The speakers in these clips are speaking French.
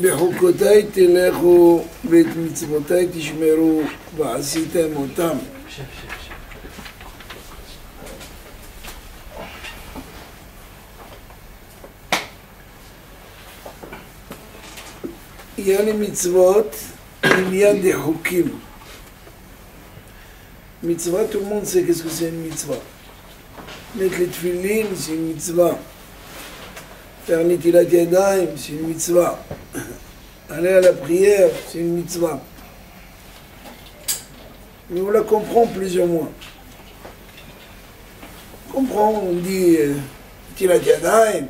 בחוקותיי תלכו ואת מצוותיי תשמרו ועשיתם אותם. Il y a les mitzvot, il y a des hukim. Mitzvah, tout le monde sait qu'est-ce que c'est une mitzvah. Mettre les tefillin, c'est une mitzvah. Faire netilat yadayim, c'est une mitzvah. Aller à la prière, c'est une mitzvah. Mais on la comprend plus ou moins. On comprend, on dit netilat yadayim,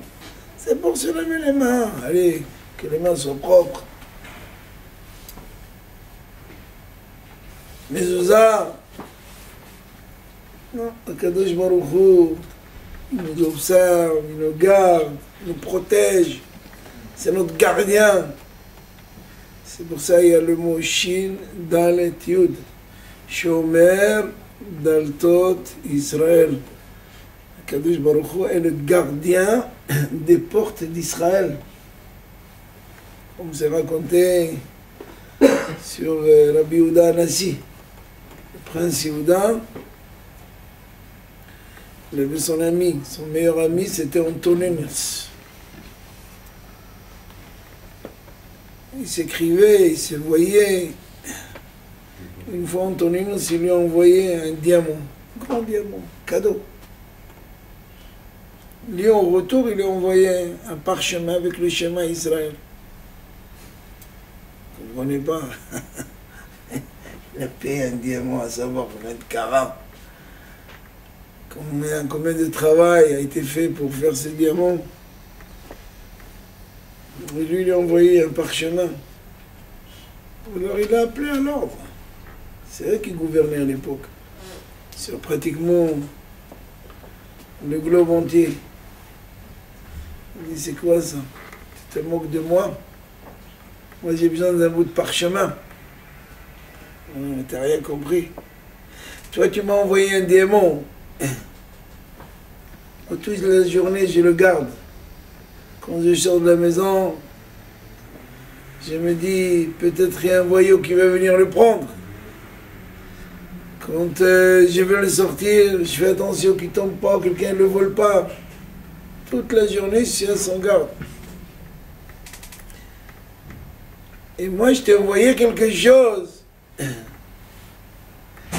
c'est pour se laver les mains. Allez, que les mains soient propres. Mezouza, non, Akadosh Baruch Hu, il nous observe, il nous garde, il nous protège. C'est notre gardien. C'est pour ça qu'il y a le mot Shin Dalet Yud. Shomer Daltot Israël. Akadosh Baruch Hu est le gardien des portes d'Israël. Comme c'est raconté sur Rabbi Yehuda Anassi. Le prince Yehuda, il avait son ami, son meilleur ami, c'était Antoninus. Il s'écrivait, il se voyait. Une fois, Antoninus, il lui a envoyé un diamant, un grand diamant, cadeau. Lui, en retour, il lui a envoyé un parchemin avec le schéma Israël. Vous ne comprenez pas? Il a payé un diamant à savoir combien de carats. Combien de travail a été fait pour faire ce diamant. Et lui, il a envoyé un parchemin. Alors il a appelé à l'ordre. C'est eux qui gouvernaient à l'époque. Sur pratiquement le globe entier. Il dit, c'est quoi ça? Tu te moques de moi? Moi j'ai besoin d'un bout de parchemin. T'as rien compris. Toi tu m'as envoyé un diamant. Toute la journée je le garde. Quand je sors de la maison, je me dis peut-être il y a un voyou qui va venir le prendre. Quand je vais le sortir, je fais attention qu'il ne tombe pas, quelqu'un ne le vole pas. Toute la journée je suis à son garde. Et moi, je t'ai envoyé quelque chose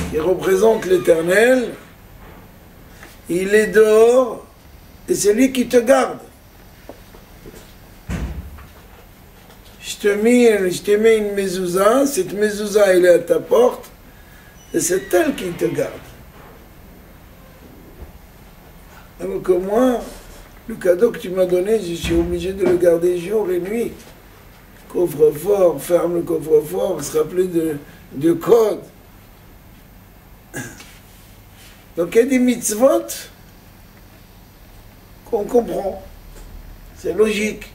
qui représente l'Éternel. Il est dehors et c'est lui qui te garde. Je te mets une mezouza, cette mezouza, elle est à ta porte et c'est elle qui te garde. Alors que moi, le cadeau que tu m'as donné, je suis obligé de le garder jour et nuit. Coffre-fort, ferme le coffre-fort, se rappeler de code. Donc il y a des mitzvot qu'on comprend. C'est logique.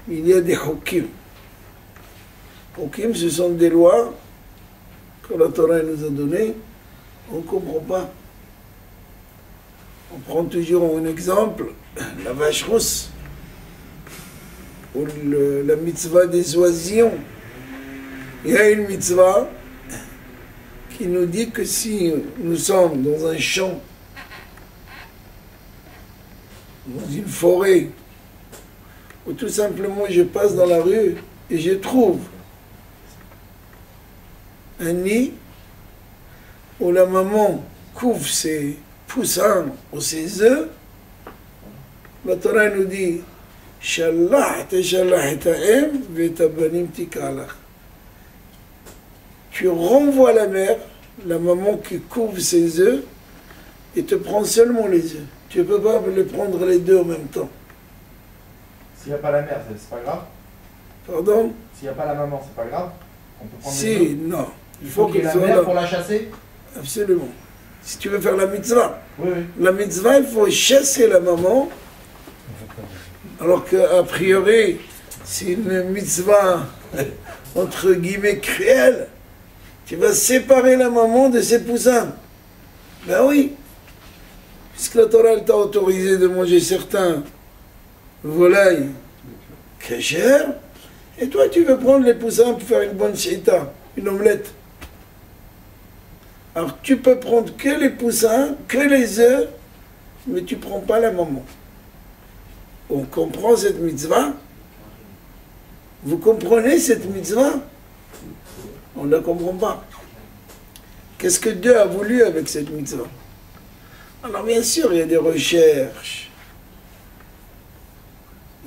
Il y a des hukim. Hukim, ce sont des lois que la Torah nous a données. On ne comprend pas. On prend toujours un exemple, la vache rousse. Ou la mitzvah des oisillons. Il y a une mitzvah qui nous dit que si nous sommes dans un champ, dans une forêt, ou tout simplement je passe dans la rue et je trouve un nid où la maman couvre ses poussins ou ses œufs, la Torah nous dit tu renvoies la mère, la maman qui couvre ses œufs, et te prend seulement les œufs. Tu ne peux pas les prendre les deux en même temps. S'il n'y a pas la mère, c'est pas grave? Pardon? S'il n'y a pas la maman, c'est pas grave? On peut prendre si, les œufs? non. Il faut qu'il y ait la mère pour la chasser? Absolument. Si tu veux faire la mitzvah. Oui, oui. La mitzvah, il faut chasser la maman. Alors qu'a priori, c'est une mitzvah, entre guillemets, cruelle. Tu vas séparer la maman de ses poussins. Ben oui. Puisque la Torah t'a autorisé de manger certains volailles cachères, Et toi, tu veux prendre les poussins pour faire une bonne chita, une omelette. Alors, tu peux prendre que les poussins, que les œufs, mais tu ne prends pas la maman. On comprend cette mitzvah? Vous comprenez cette mitzvah? On ne la comprend pas. Qu'est-ce que Dieu a voulu avec cette mitzvah? Alors bien sûr, il y a des recherches.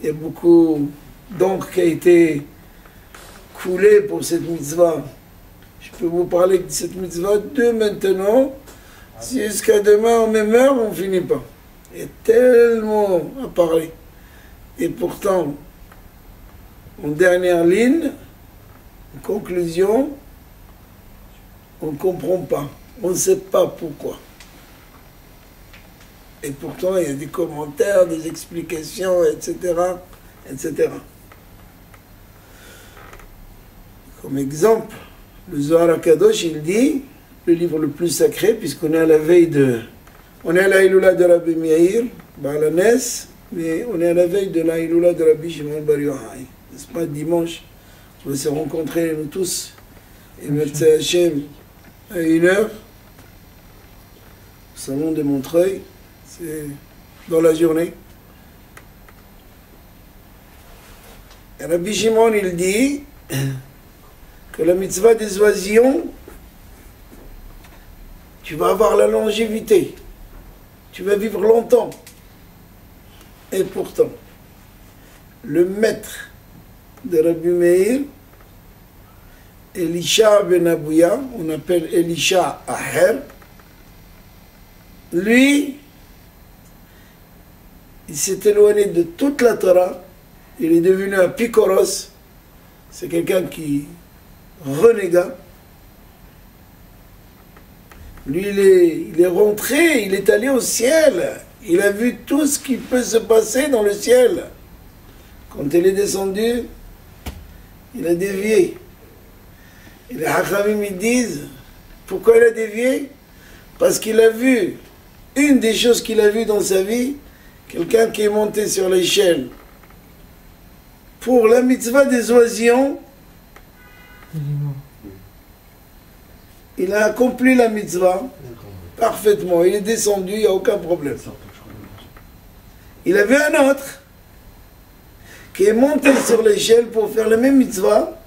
Il y a beaucoup d'encre qui a été coulée pour cette mitzvah. Je peux vous parler de cette mitzvah de maintenant. Jusqu'à demain, en même heure, on ne finit pas. Il y a tellement à parler. Et pourtant, en dernière ligne, en conclusion, on ne comprend pas. On ne sait pas pourquoi. Et pourtant, il y a des commentaires, des explications, etc., etc. Comme exemple, le Zohar HaKadosh, il dit, le livre le plus sacré, puisqu'on est à la veille de... On est à la Iloula de Rabbi Meir, Baal HaNes, mais on est à la veille de la Iloula de Rabbi Shimon Bar Yochai. N'est-ce pas, dimanche, on va se rencontrer, nous tous, et mettre Hachem à 1h, au salon de Montreuil, c'est dans la journée. Et Rabbi Shimon, il dit que la mitzvah des oisillons, tu vas avoir la longévité, tu vas vivre longtemps. Et pourtant, le maître de Rabbi Meir, Elisha ben Abouya, on appelle Elisha Aher, lui, il s'est éloigné de toute la Torah, il est devenu un picoros, c'est quelqu'un qui renégat. Lui, il est rentré, il est allé au ciel, il a vu tout ce qui peut se passer dans le ciel. Quand il est descendu, il a dévié. Et les Hachamim, ils disent, pourquoi il a dévié? Parce qu'il a vu, une des choses qu'il a vues dans sa vie, quelqu'un qui est monté sur l'échelle pour la mitzvah des oisillons, il a accompli la mitzvah parfaitement, il est descendu, il n'y a aucun problème. Il a vu un autre qui est monté sur l'échelle pour faire la même mitzvah,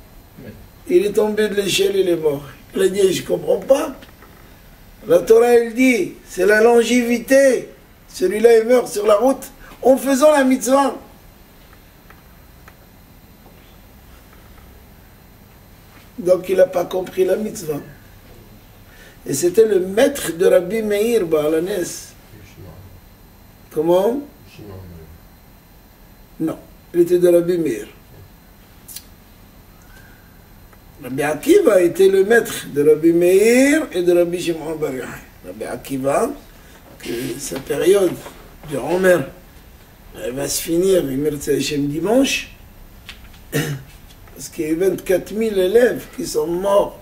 il est tombé de l'échelle, il est mort. Il a dit, je ne comprends pas. La Torah, elle dit, c'est la longévité. Celui-là, il meurt sur la route en faisant la mitzvah. Donc, il n'a pas compris la mitzvah. Et c'était le maître de Rabbi Meir Baal HaNes. Comment? Non, il était de Rabbi Meir. Rabbi Akiva était le maître de Rabbi Meir et de Rabbi Shimon Bar Yochai. Rabbi Akiva, que sa période de Omer, elle va se finir, Mirza Hashem, dimanche, parce qu'il y a 24 000 élèves qui sont morts.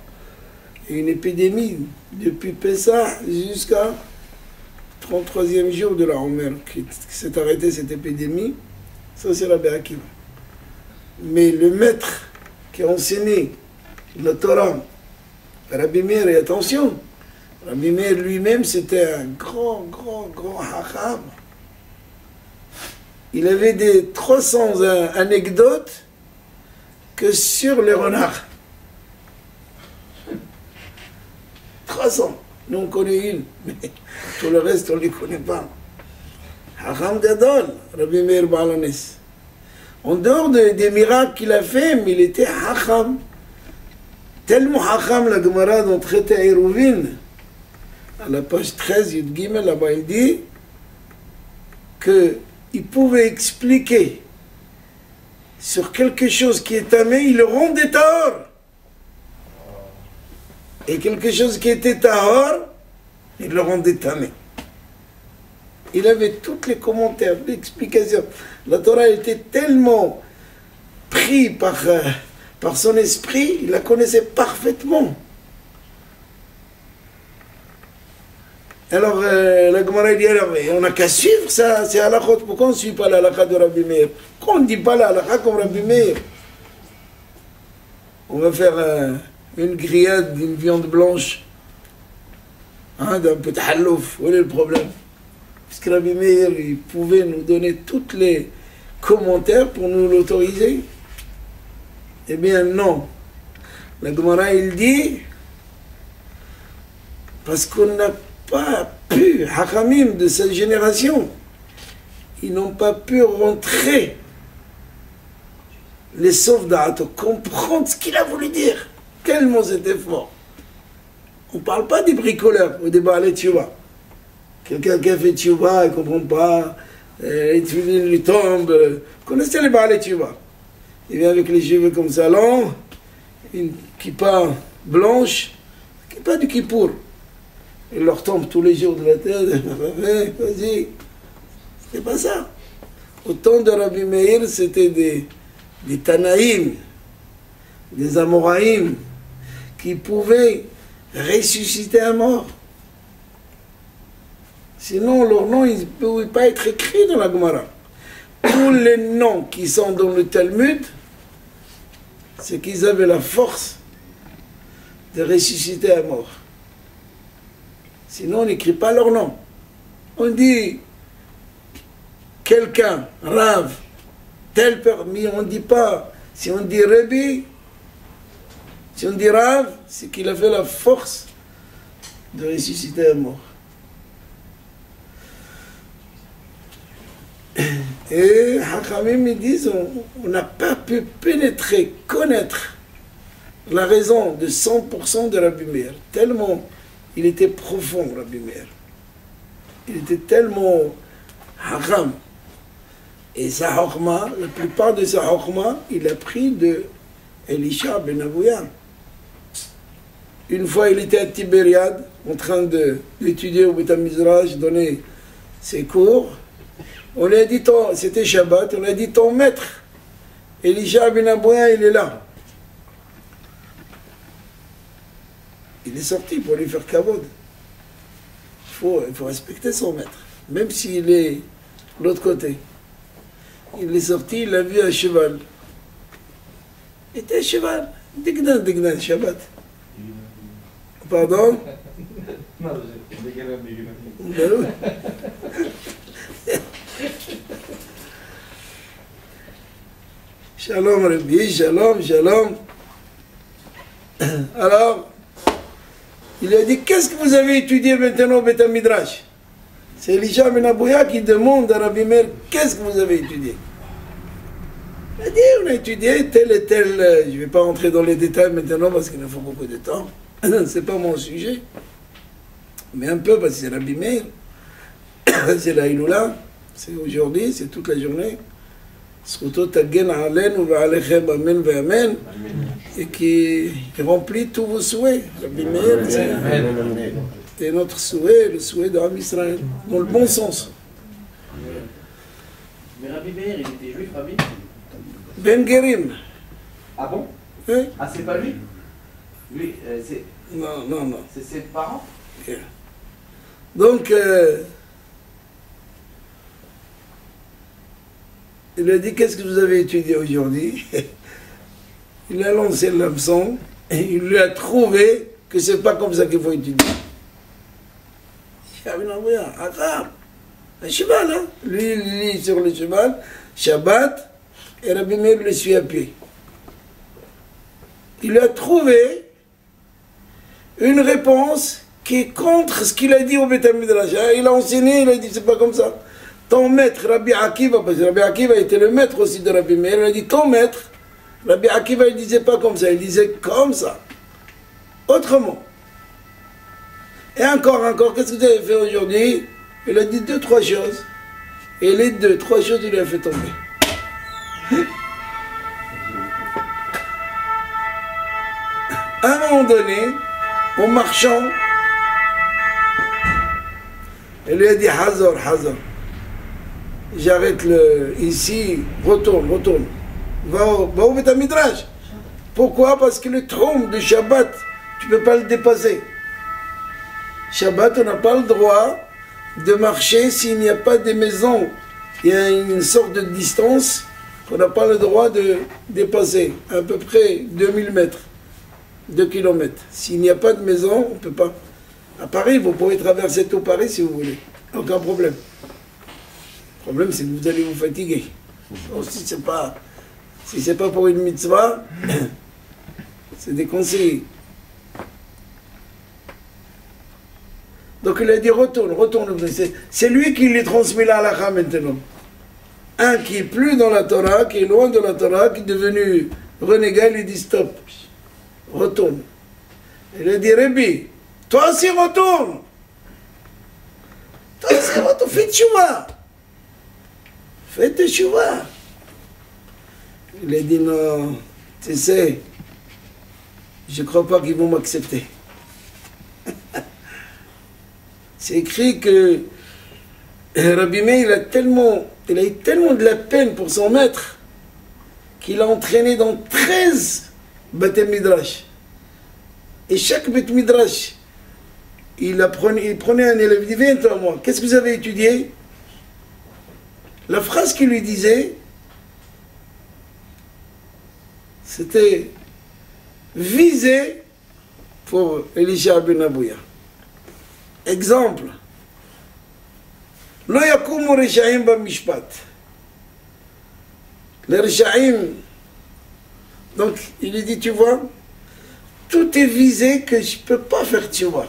Il y a une épidémie depuis Pessah jusqu'à 33e jour de la Omer qui s'est arrêtée cette épidémie. Ça, c'est Rabbi Akiva. Mais le maître qui a enseigné la Torah, Rabbi Meir, et attention, Rabbi Meir lui-même, c'était un grand hacham. Il avait des 300 anecdotes que sur les renards. 300. Nous, on connaît une, mais tout le reste, on ne les connaît pas. Hacham Gadol, Rabbi Meir Baal HaNes. En dehors des miracles qu'il a fait, mais il était hacham. Tellement hacham, la Gemara dans Traité Eruvin, à la page 13, Yud Gimel, là-bas, il dit qu'il pouvait expliquer sur quelque chose qui est tamé, il le rendait tahor. Et quelque chose qui était tahor, il le rendait tamé. Il avait tous les commentaires, l'explication. La Torah était tellement pris par son esprit, il la connaissait parfaitement. Alors, la Gemara dit, alors, on n'a qu'à suivre ça, c'est halachot. Pourquoi on ne suit pas la halakha de Rabbi Meir? Pourquoi on ne dit pas la halakha comme Rabbi Meir? on va faire une grillade d'une viande blanche, hein, d'un peu de hallouf. Où est le problème? Puisque Rabbi Meir, il pouvait nous donner tous les commentaires pour nous l'autoriser. Eh bien non. La Gemara, il dit, parce qu'on n'a pas pu, Hachamim de cette génération, ils n'ont pas pu rentrer les soldats, comprendre ce qu'il a voulu dire. Tellement c'était fort. On ne parle pas des bricoleurs ou des balais tchouba. Quelqu'un qui a fait tchouba, il ne comprend pas, il lui tombe. Vous connaissez les balais tchouba? Il vient avec les cheveux comme ça, longs, une kippa blanche, kippa du kippour. Il leur tombe tous les jours de la tête. Vas-y. C'est pas ça. Au temps de Rabbi Meir, c'était des Tanaïm, des Amoraïm, qui pouvaient ressusciter un mort. Sinon, leur nom, ils ne pouvaient pas être écrits dans la Gemara. Tous les noms qui sont dans le Talmud, c'est qu'ils avaient la force de ressusciter un mort. Sinon, on n'écrit pas leur nom. On dit quelqu'un, Rav, tel permis, on ne dit pas. Si on dit Rabbi, si on dit Rav, c'est qu'il a fait la force de ressusciter un mort. Et Hachamim, ils disent, on n'a pas pu pénétrer, connaître la raison de 100% de Rabbi Meir. Tellement il était profond, Rabbi Meir. Il était tellement Hacham. Et sa Chokhma, la plupart de sa Chokhma, il a pris de Elisha ben Avouya. Une fois, il était à Tibériade, en train d'étudier au Beth Midrash, donner ses cours. On lui a dit, c'était Shabbat, on lui a dit, ton maître, Elisha ben Avouya, il est là. Il est sorti pour lui faire kavod. Il faut respecter son maître, même s'il est de l'autre côté. Il est sorti, il l'a vu à cheval. Il était à cheval. Dignan, Shabbat. Pardon? Shalom Rabbi, shalom. Alors, il lui a dit, qu'est-ce que vous avez étudié maintenant au Beth Midrash? C'est Elisha ben Avouya qui demande à Rabbi Meir, qu'est-ce que vous avez étudié? Il a dit, on a étudié tel et tel, je ne vais pas rentrer dans les détails maintenant parce qu'il nous faut beaucoup de temps. C'est pas mon sujet. Mais un peu parce que c'est Rabbi Meir. C'est la Iloula. C'est aujourd'hui, c'est toute la journée. Et qui remplit tous vos souhaits. Rabbi Meir, c'est notre souhait, le souhait d'Am Israël, dans le bon sens. Mais Rabbi Meir, il était juif, Rabbi? Ben Gerim. Ah bon? Oui. Ah, c'est pas lui? Lui, c'est... Non. C'est ses parents? Yeah. Donc, il a dit, qu'est-ce que vous avez étudié aujourd'hui? Il a lancé l'hameçon et il lui a trouvé que c'est pas comme ça qu'il faut étudier. Un cheval, hein? Lui, il lit sur le cheval, Shabbat, et Rabbi Meir le suit à pied. Il a trouvé une réponse qui est contre ce qu'il a dit au Beth Midrash. Il a enseigné, il a dit c'est pas comme ça. Ton maître, Rabbi Akiva, parce que Rabbi Akiva était le maître aussi de Rabbi Meir, il a dit ton maître, Rabbi Akiva, il disait pas comme ça, il disait comme ça. Autrement. Et encore, qu'est-ce que vous avez fait aujourd'hui? Il a dit 2-3 choses. Et les 2-3 choses, il les a fait tomber. À un moment donné, en marchant, il lui a dit Hazor. J'arrête ici, retourne. Va au Beth Midrash. Pourquoi? Parce que le trône de Shabbat, tu ne peux pas le dépasser. Shabbat, on n'a pas le droit de marcher s'il n'y a pas de maison. Il y a une sorte de distance qu'on n'a pas le droit de dépasser à peu près 2000 mètres, 2 kilomètres. S'il n'y a pas de maison, on ne peut pas. À Paris, vous pouvez traverser tout Paris si vous voulez. Aucun problème. Le problème, c'est que vous allez vous fatiguer. Donc, si ce n'est pas pour une mitzvah, c'est déconseillé. Donc il a dit retourne. C'est lui qui lui transmet la halakha maintenant. Un qui est plus dans la Torah, qui est loin de la Torah, qui est devenu renégat, il lui dit stop. Retourne. Il a dit Rabbi, toi aussi retourne. Toi aussi retourne, fais tchouva. Fais tchouva. Il a dit non, tu sais, je ne crois pas qu'ils vont m'accepter. C'est écrit que Rabbi Meir, il a eu tellement de la peine pour son maître qu'il a entraîné dans 13 Beth Midrash. Et chaque Beth Midrash, il prenait un élève, il dit viens toi moi, qu'est-ce que vous avez étudié? La phrase qu'il lui disait, c'était visé pour Elisha ben Abouya. Exemple, Lo yakumu rishaim b'mishpat. Les rishaim, donc il lui dit, tu vois, tout est visé que je ne peux pas faire, tu vois.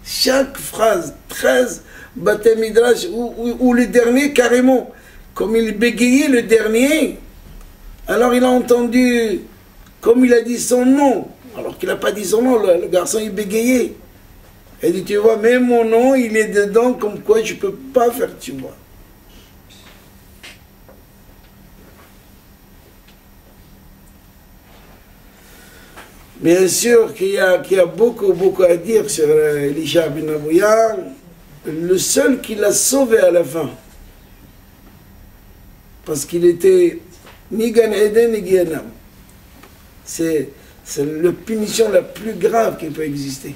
Chaque phrase, 13 Bate Midrash, ou le dernier carrément, comme il bégayait le dernier, alors il a entendu, comme il a dit son nom, alors qu'il n'a pas dit son nom, le garçon il bégayait. Il dit, tu vois, même mon nom, il est dedans, comme quoi je ne peux pas faire, tu vois. Bien sûr qu'il y a beaucoup à dire sur Elisha ben Abouya. Le seul qui l'a sauvé à la fin, parce qu'il était ni Gan Eden ni Guianam. C'est la punition la plus grave qui peut exister.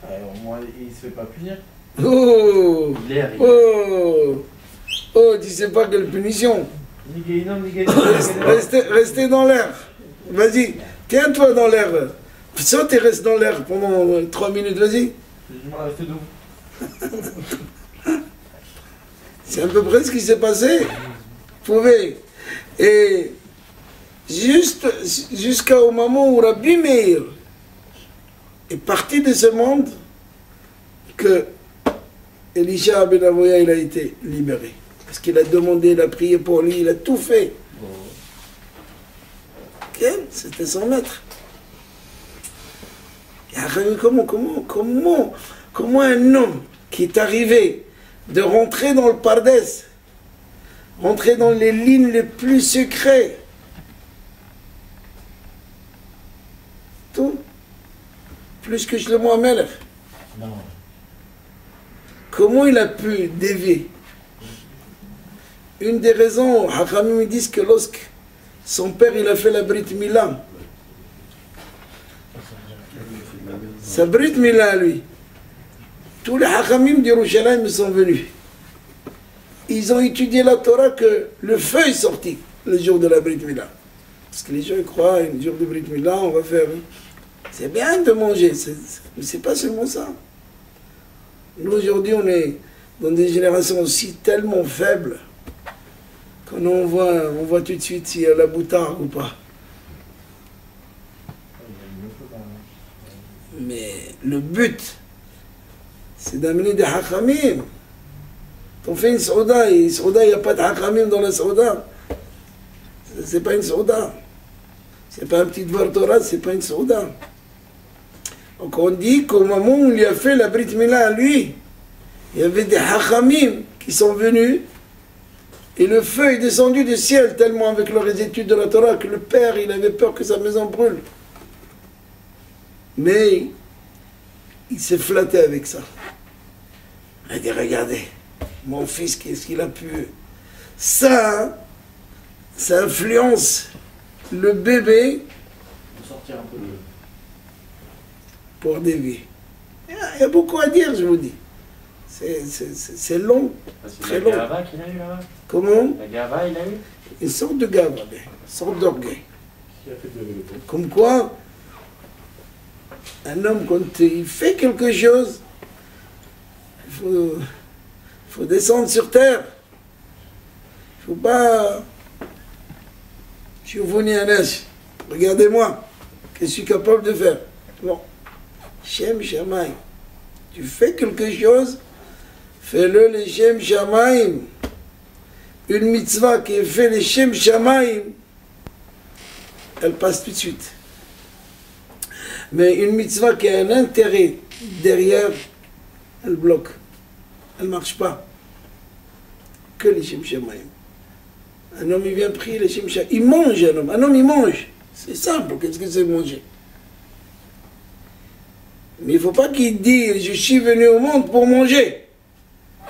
Au moins, il ne se fait pas punir. Oh, oh, tu sais pas quelle punition. Ni Guéhinom, ni Guéhinom. Restez dans l'air. Vas-y, tiens-toi dans l'air. Saute et reste dans l'air pendant 3 minutes, vas-y. Je m'en reste debout. C'est à peu près ce qui s'est passé. Vous pouvez. Et jusqu'au moment où Rabbi Meir est parti de ce monde, que Elisha ben Abouya, il a été libéré. Parce qu'il a demandé, il a prié pour lui, il a tout fait. C'était son maître. Et comment un homme qui est arrivé de rentrer dans le Pardès, rentrer dans les lignes les plus secrètes, tout, plus que Shlomo HaMelech. Comment il a pu dévier? Une des raisons, Hachamim disent que lorsque son père il a fait la Brit Mila, sa Brit Mila lui, tous les Hachamim d'Yerushalayim sont venus. Ils ont étudié la Torah que le feu est sorti le jour de la Brit Mila. Parce que les gens croient, le jour de Brit Mila, on va faire. C'est bien de manger, mais c'est pas seulement ça. Nous aujourd'hui, on est dans des générations aussi tellement faibles qu'on voit tout de suite s'il y a la boutarde ou pas. Mais le but, c'est d'amener des hachamim. On fait une souda, et souda, il n'y a pas de hachamim dans la souda. C'est pas une souda. C'est pas un petit dvar Torah, c'est pas une souda. Donc on dit qu'au moment où on lui a fait la Brit Mila à lui, il y avait des hachamim qui sont venus, et le feu est descendu du ciel tellement avec leurs études de la Torah que le père, il avait peur que sa maison brûle. Mais il s'est flatté avec ça. Il a dit, regardez, mon fils, qu'est-ce qu'il a pu... Ça influence le bébé Sortir un peu pour dévier. Il y a beaucoup à dire, je vous dis. C'est long, C'est très la long. gava qu'il a eu là-bas. Comment? La gava, il a eu. Une sorte de gave, une sorte d'orgueil. Qui a fait de... Comme quoi, un homme, quand il fait quelque chose, il faut descendre sur terre. Il ne faut pas... Je suis venu à neige. Regardez-moi. Qu'est-ce que je suis capable de faire? Non. Shem Shamaim. Tu fais quelque chose, fais-le les Shem Shamaim. Une mitzvah qui est faite les Shem Shamaim, elle passe tout de suite. Mais une mitzvah qui a un intérêt derrière, elle bloque. Elle ne marche pas. Que les Shem Shamaim. Un homme, il vient prier les Shem Shamaim. Il mange, un homme. Un homme, il mange. C'est simple. Qu'est-ce que c'est manger? Mais il ne faut pas qu'il dise, je suis venu au monde pour manger.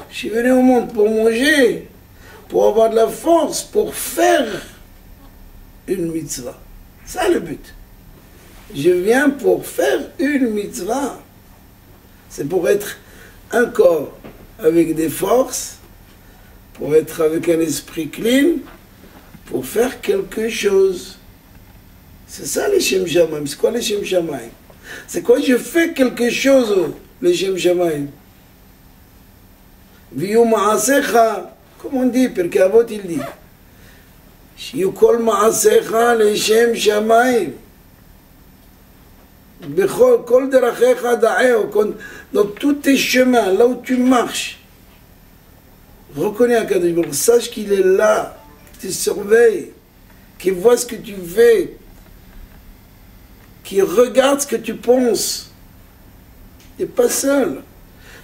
Je suis venu au monde pour manger, pour avoir de la force, pour faire une mitzvah. C'est le but. Je viens pour faire une mitzvah. C'est pour être un corps avec des forces, pour être avec un esprit clean, pour faire quelque chose. C'est ça les Shem Shamaim. C'est quoi les Shem Shamaim? C'est quoi? Je fais quelque chose, les Shem Shamaim. Viyu ma'asecha, comme on dit, Pirkei Avot il dit. Shiyu kol ma'asecha les Shem Shamaim. Bechol kol derachecha da'eo. Dans tous tes chemins, là où tu marches, reconnais Akadosh Baruch Hu, sache qu'il est là, qu'il te surveille, qu'il voit ce que tu fais, qui regarde ce que tu penses. Tu n'es pas seul.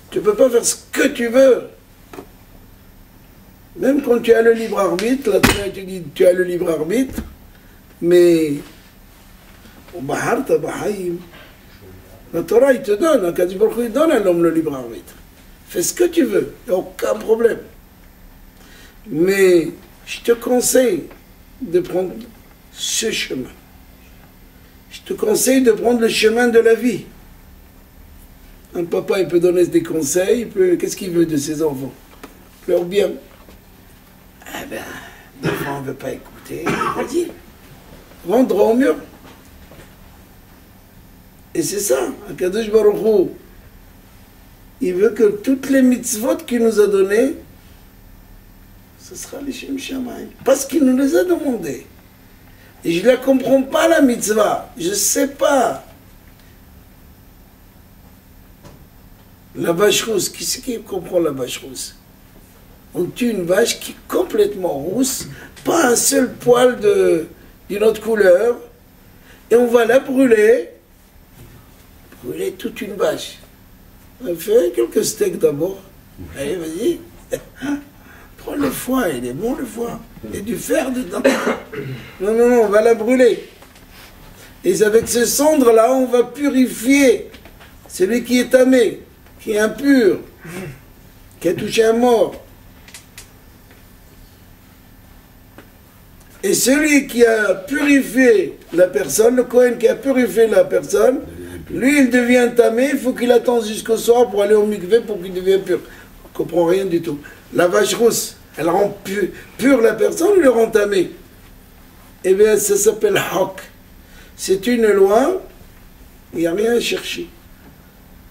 Tu ne peux pas faire ce que tu veux. Même quand tu as le libre arbitre, la Torah te dit tu as le libre arbitre, mais au Bahar Tabahaim, la Torah il te donne, Akadosh Baruch Hu, il donne à l'homme le libre arbitre. Fais ce que tu veux, il n'y a aucun problème. Mais je te conseille de prendre ce chemin. Je te conseille de prendre le chemin de la vie. Un papa, il peut donner des conseils, qu'est-ce qu'il veut de ses enfants? Leur bien. Ah ben, des fois on ne veut pas écouter, vas-y, rentre droit au mur. Et c'est ça, Akadosh Baruch Hu, il veut que toutes les mitzvot qu'il nous a données, ce sera les Shem Shamaim, parce qu'il nous les a demandées. Et je ne la comprends pas, la mitzvah. Je ne sais pas. La vache rousse, qui c'est qui comprend la vache rousse? On tue une vache qui est complètement rousse, pas un seul poil d'une autre couleur, et on va la brûler. Brûler toute une vache. On fait quelques steaks d'abord. Allez, vas-y. Prends le foie, il est bon le foie. Il y a du fer dedans. Non, non, non, on va la brûler. Et avec ces cendres-là, on va purifier celui qui est tamé, qui est impur, qui a touché un mort. Et celui qui a purifié la personne, le Kohen qui a purifié la personne, lui, il devient tamé, il faut qu'il attende jusqu'au soir pour aller au mikvé pour qu'il devienne pur. On ne comprend rien du tout. La vache rousse, elle rend pure la personne ou le rend tamé? Eh bien, ça s'appelle Hok. C'est une loi, il n'y a rien à chercher.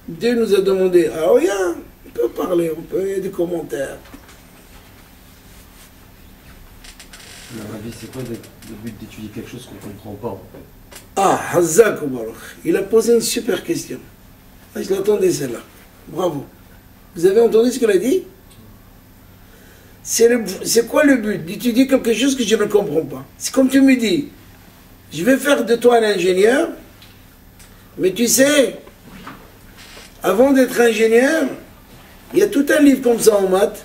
Dieu nous a demandé, ah rien, on peut parler, il y a des commentaires. Rabbi, c'est quoi le but d'étudier quelque chose qu'on ne comprend pas en fait? Ah, Hazak Baruch, il a posé une super question. Ah, je l'attendais celle-là. Bravo. Vous avez entendu ce qu'il a dit? C'est quoi le but d'étudier quelque chose que je ne comprends pas? C'est comme tu me dis, je vais faire de toi un ingénieur, mais tu sais, avant d'être ingénieur, il y a tout un livre comme ça en maths,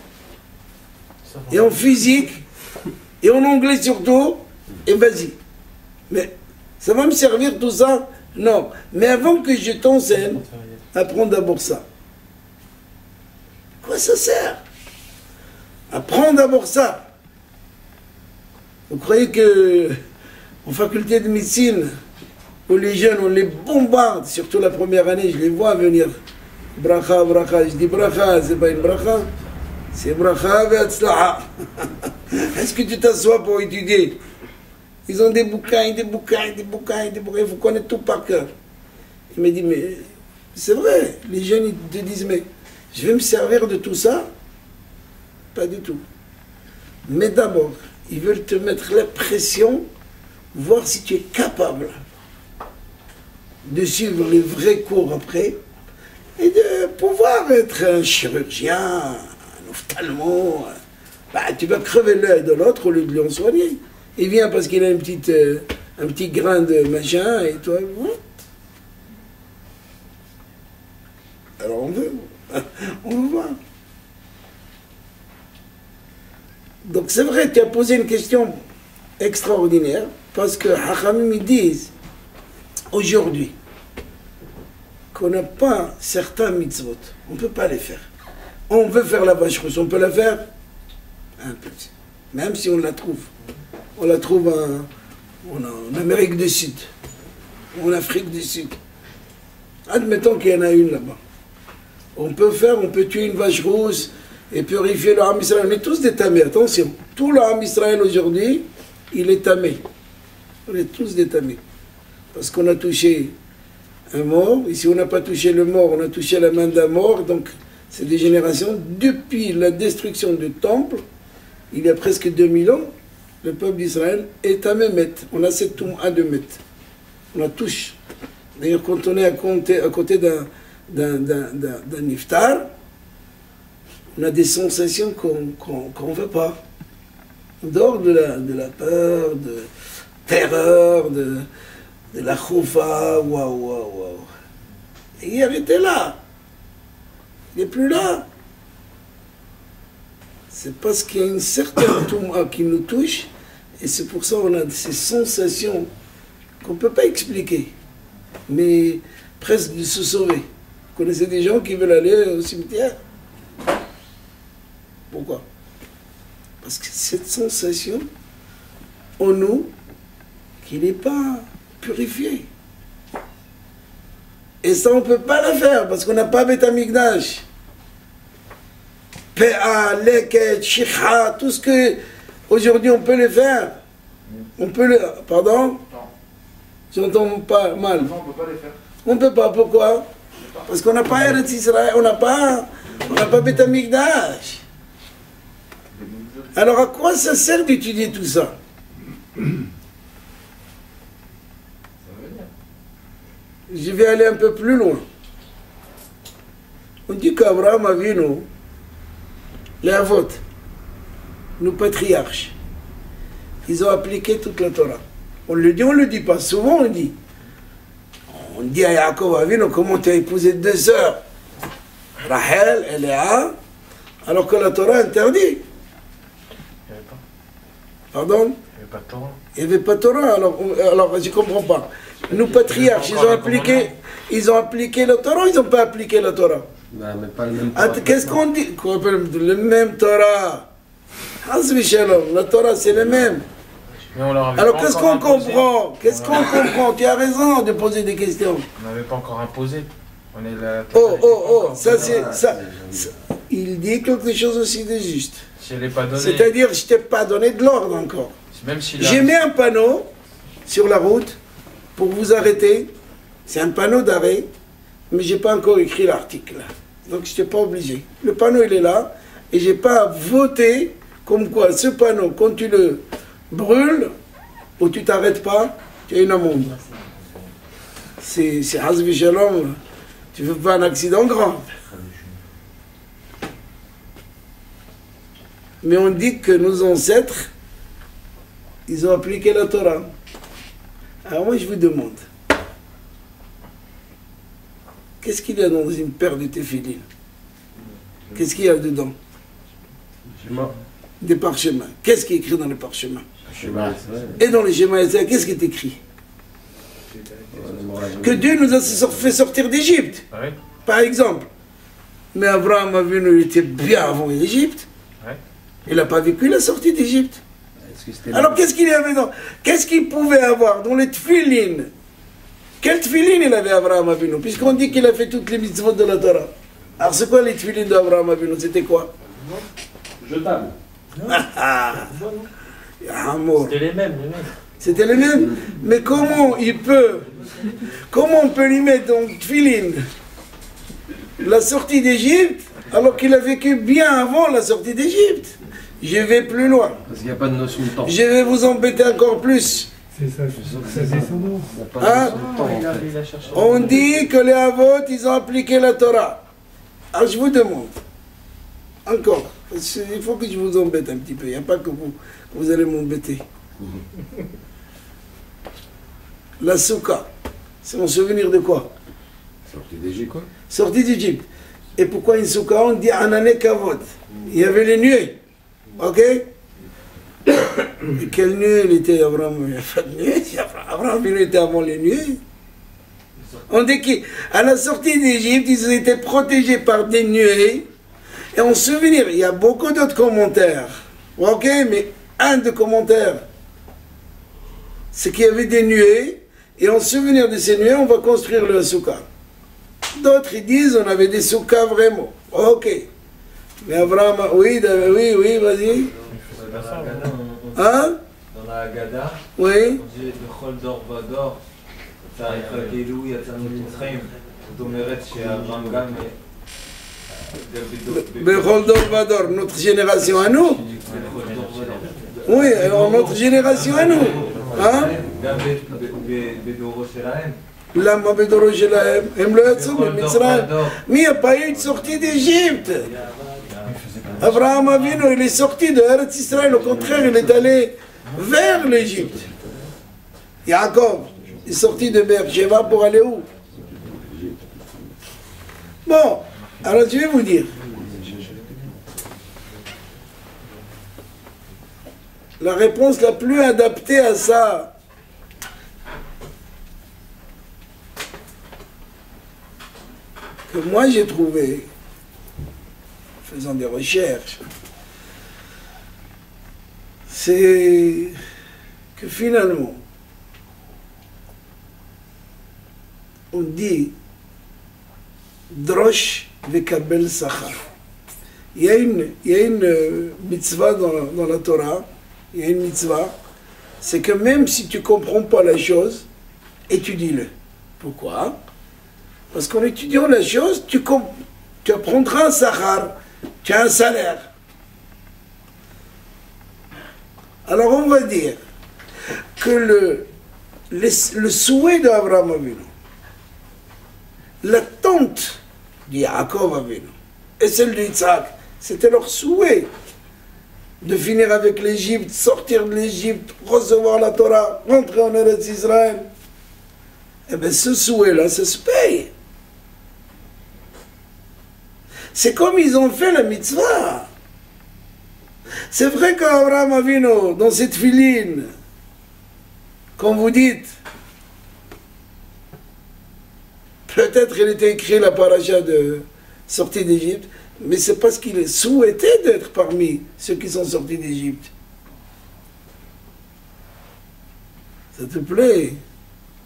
et en physique, et en anglais surtout, et vas-y. Mais ça va me servir tout ça? Non. Mais avant que je t'enseigne, apprends d'abord ça. Quoi ça sert? Apprends d'abord ça. Vous croyez que en faculté de médecine, où les jeunes, on les bombarde, surtout la première année, je les vois venir Bracha, bracha. Je dis bracha, c'est pas une bracha. C'est bracha ve'atzlaha. Est-ce que tu t'assois pour étudier? Ils ont des bouquins, des bouquins, des bouquins, des bouquins. Il faut connaître tout par cœur. Il me dit, mais c'est vrai. Les jeunes, ils te disent, mais je vais me servir de tout ça? Pas du tout. Mais d'abord, ils veulent te mettre la pression, voir si tu es capable de suivre les vrais cours après et de pouvoir être un chirurgien, un ophtalmo. Bah, tu vas crever l'œil de l'autre au lieu de lui en soigner. Il vient parce qu'il a un petit grain de machin et toi, ouais. Alors on veut voir. Donc c'est vrai, tu as posé une question extraordinaire, parce que Hachamim ils disent aujourd'hui qu'on n'a pas certains mitzvot, on ne peut pas les faire. On veut faire la vache rousse, on peut la faire un peu, même si on la trouve. On la trouve en Amérique du Sud, en Afrique du Sud. Admettons qu'il y en a une là-bas. On peut tuer une vache rousse et purifier le Ham Israël. On est tous des tamés, attention. Tout le Ham Israël aujourd'hui, il est tamé. On est tous des tamés. Parce qu'on a touché un mort. Et si on n'a pas touché le mort, on a touché la main d'un mort. Donc, c'est des générations. Depuis la destruction du temple, il y a presque 2000 ans, le peuple d'Israël est tamé met. On a cette touma de met. On la touche. D'ailleurs, quand on est à côté d'un iftar, on a des sensations qu'on ne veut pas. En dehors de la peur, de terreur, de la choufa, waouh. Et hier était là. Il n'est plus là. C'est parce qu'il y a une certaine touma qui nous touche, et c'est pour ça qu'on a ces sensations qu'on ne peut pas expliquer, mais presque de se sauver. Vous connaissez des gens qui veulent aller au cimetière? Pourquoi? Parce que cette sensation en nous, qui n'est pas purifiée. Et ça, on ne peut pas la faire, parce qu'on n'a pas Beth Amikdash. Péa, leket, shikha, tout ce que aujourd'hui on peut le faire. On peut le... Pardon? Non. J'entends pas mal. Non, on ne peut pas les faire. On ne peut pas, pourquoi? Parce qu'on n'a pas Eretz Israël, on n'a pas Beth Amikdash. Alors à quoi ça sert d'étudier tout ça? Je vais aller un peu plus loin. On dit qu'Abraham a vu les avots, nos patriarches. Ils ont appliqué toute la Torah. On le dit pas. Souvent on dit. On dit à Yaakov Avinu, comment tu as épousé 2 sœurs, Rachel et Léa, alors que la Torah interdit. Il n'y avait pas. Pardon? Il n'y avait pas de Torah. Il n'y avait pas de Torah, alors je ne comprends pas. Nos patriarches, ils ont appliqué la Torah ou ils n'ont pas appliqué la Torah? Bah, mais pas le même Qu'est-ce qu'on dit? Le même Torah. Hazvi Shalom, la Torah c'est le même. Mais on leur avait Alors pas qu'est-ce encore qu'on imposé. comprend? Qu'est-ce qu'on comprend? Tu as raison de poser des questions. On n'avait pas encore imposé. On est là. Oh, ça c'est... Il dit quelque chose aussi de juste. Si elle n'est pas donnée. C'est-à-dire, je ne t'ai pas donné de l'ordre encore. Même si J'ai mis un panneau sur la route pour vous arrêter. C'est un panneau d'arrêt, mais je n'ai pas encore écrit l'article. Donc je n'étais pas obligé. Le panneau, il est là, et je n'ai pas voté comme quoi ce panneau, quand tu le brûles, ou tu t'arrêtes pas, tu as une amende. C'est Hazvi Shalom, tu ne veux pas un accident grave. Mais on dit que nos ancêtres, ils ont appliqué la Torah. Alors moi je vous demande, qu'est-ce qu'il y a dans une paire de téphilines? Qu'est-ce qu'il y a dedans? Des parchemins. Qu'est-ce qui est écrit dans les parchemins? Et dans les schémas, qu'est-ce qui est écrit? Que Dieu nous a fait sortir d'Égypte, Ouais. par exemple. Mais Abraham a vu, il était bien avant l'Égypte. Ouais. Il n'a pas vécu la sortie d'Égypte. Alors qu'est-ce qu'il y avait dans... Qu'est-ce qu'il pouvait avoir dans les tefilines? Quel tefilin il avait Abraham Avinu? Puisqu'on dit qu'il a fait toutes les mitzvot de la Torah. Alors c'est quoi les tefilines d'Abraham Avinu? C'était quoi? Jetable. Amour. C'était les mêmes, les mêmes. C'était les mêmes. Mais comment on peut lui mettre dans tefilin la sortie d'Égypte alors qu'il a vécu bien avant la sortie d'Égypte? Je vais plus loin. Parce qu'il n'y a pas de notion de temps. Je vais vous embêter encore plus. C'est ça, c'est son nom. Il n'y a pas de Hein? notion de temps, en fait. Il a cherché. On dit que les Avot, ils ont appliqué la Torah. Alors je vous demande, encore, parce que il faut que je vous embête un petit peu. Il n'y a pas que vous allez m'embêter. La Souka, c'est mon souvenir de quoi? Sorti d'Égypte. Quoi? Sortie d'Égypte. Et pourquoi une Souka? On dit Anané Kavod. Il y avait les nuées. Ok? Et quelle nuée il était, Abraham? Il n'y a pas de nuée. Abraham, il était avant les nuées. On dit qu'à la sortie d'Égypte, ils étaient protégés par des nuées. Et en souvenir, il y a beaucoup d'autres commentaires. Ok? Mais un de commentaires, c'est qu'il y avait des nuées. Et en souvenir de ces nuées, on va construire le souka. D'autres, ils disent, on avait des soukas vraiment. Ok. Mais Abraham, oui, vas-y. Dans la Haggadah, Hein? dans la Haggadah, Oui. on dit בכל דור ודור צריך כאילו יצאנו ממצרים. זאת אומרת שאברהם גם Bechol Dor Vador, notre génération à nous. בכל דור ודור. Oui, alors notre génération à nous. Hein? גם בדורו שלהם. Lama Bedoro Shelahem, Hem lo yatsu בכל דור miMitzrayim. ודור. Mais il n'y a pas eu de sortie d'Égypte. Abraham Avinu, il est sorti de Eretz Israël. Au contraire, il est allé vers l'Égypte. Yaakov est sorti de Beersheba pour aller où? Bon, alors je vais vous dire. La réponse la plus adaptée à ça, que moi j'ai trouvé, en faisant des recherches, c'est que finalement, on dit Drosh vekabel sachar. Il y a une mitzvah dans la Torah, il y a une mitzvah, c'est que même si tu ne comprends pas la chose, étudie-le. Pourquoi? Parce qu'en étudiant la chose, tu apprendras un sachar, tu as un salaire. Alors on va dire que le souhait d'Abraham Avinu, l'attente d'Yaakov Avinu et celle d'Yitzhak, c'était leur souhait de finir avec l'Égypte, sortir de l'Égypte, recevoir la Torah, rentrer en Eretz Israël. Eh bien ce souhait-là, ça se paye. C'est comme ils ont fait la mitzvah. C'est vrai qu'Abraham Avinu, dans cette filine, quand vous dites, peut-être il était écrit la paracha de sortie d'Égypte, mais c'est parce qu'il souhaitait d'être parmi ceux qui sont sortis d'Égypte. Ça te plaît?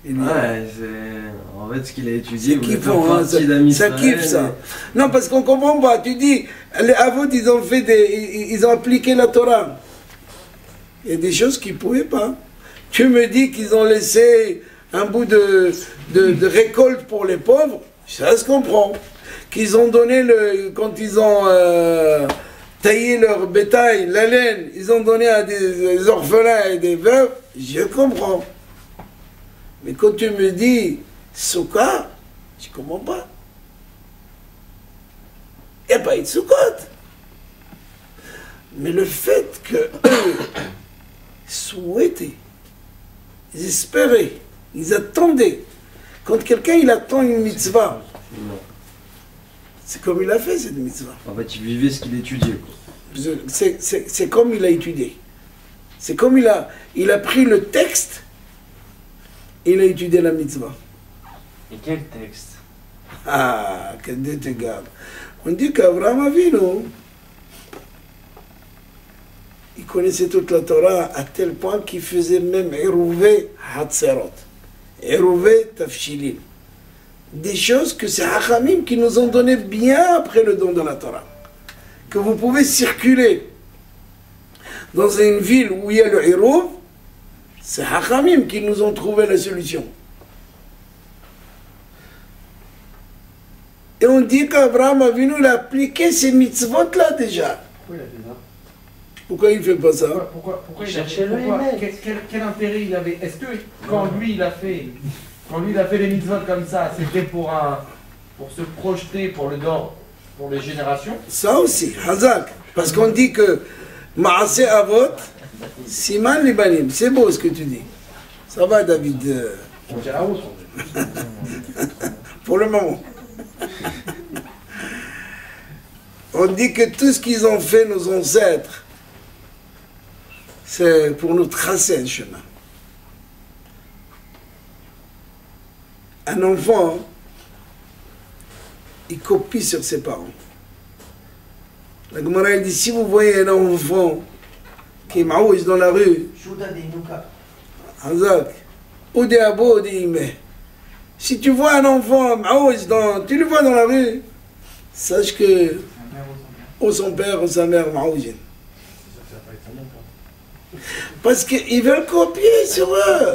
Ouais, c'est... En fait, ce qu'il a étudié, C'est vous faites kiffant, hein, partie d'Am ça Israël, kiffe ça. Non, parce qu'on comprend pas. Tu dis, les Avot, ils ont fait ils ont appliqué la Torah. Il y a des choses qu'ils ne pouvaient pas. Tu me dis qu'ils ont laissé un bout de récolte pour les pauvres, ça se comprend. Qu'ils ont donné, quand ils ont taillé leur bétail, la laine, ils ont donné à des orphelins et des veuves, je comprends. Mais quand tu me dis Souka, je ne comprends pas. Il n'y a pas eu de Soukot. Mais le fait qu'eux souhaitaient, ils espéraient, ils attendaient. Quand quelqu'un il attend une mitzvah, c'est comme il a fait cette mitzvah. En fait, il vivait ce qu'il étudiait, quoi. C'est comme il a étudié. C'est comme il a pris le texte, il a étudié la mitzvah. Et quel texte? Ah, que Dieu te garde. On dit qu'Abraham Avinu, il connaissait toute la Torah à tel point qu'il faisait même Eruvé Hatzerot, Eruvé Tafshilin. des choses que c'est Hachamim qui nous ont donné bien après le don de la Torah. Que vous pouvez circuler dans une ville où il y a le Hirouv, c'est Hachamim qui nous ont trouvé la solution. Et on dit qu'Abraham Avinu il a appliqué ces mitzvot-là déjà. Pourquoi il a fait ça? Pourquoi il ne fait pas ça? Pourquoi il a Cherchez fait le pourquoi- Hémet. quel intérêt il avait? Est-ce que quand lui il a fait les mitzvot comme ça, c'était pour se projeter pour les générations? Ça aussi, Hazak. Parce qu'on dit que Maaseh Avot, Siman Libanim. C'est beau ce que tu dis. Ça va, David. On tient la hausse. Pour le moment. On dit que tout ce qu'ils ont fait, nos ancêtres, c'est pour nous tracer un chemin. Un enfant, il copie sur ses parents. La Gemara elle dit, si vous voyez un enfant qui est maouj dans la rue, Hazak, ou des abos, ou des imés, si tu vois un enfant maouj, tu le vois dans la rue, sache que ou son père ou sa mère maoujin. Parce qu'ils veulent copier sur eux.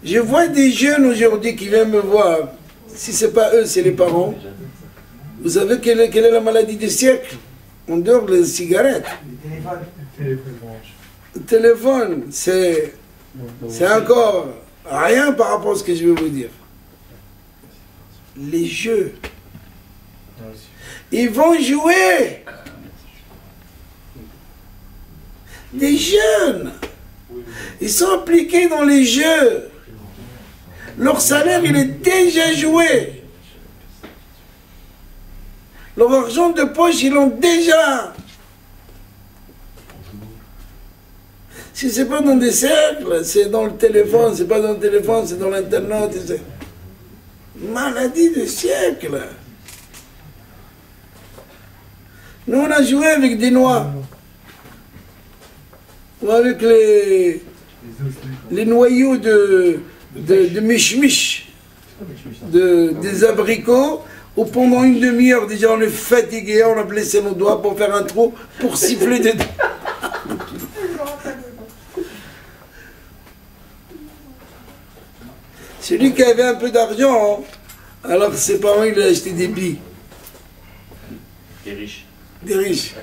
Je vois des jeunes aujourd'hui qui viennent me voir. Si ce n'est pas eux, c'est les parents. Vous savez quelle est la maladie du siècle? On dort les cigarettes. Le téléphone, c'est encore rien par rapport à ce que je vais vous dire. Les jeux. Ils vont jouer. Des jeunes. Ils sont impliqués dans les jeux. Leur salaire, il est déjà joué. Leur argent de poche, ils l'ont déjà. Si ce n'est pas dans des cercles, c'est dans le téléphone. C'est pas dans le téléphone, c'est dans l'internet. Maladie du siècle. Nous, on a joué avec des noix. Ou avec les noyaux de miche-miche, des abricots, où pendant une demi-heure, déjà, on est fatigué, on a blessé nos doigts pour faire un trou, pour siffler dedans. Celui qui avait un peu d'argent, alors ses parents, il a acheté des billes. Des riches. Des riches.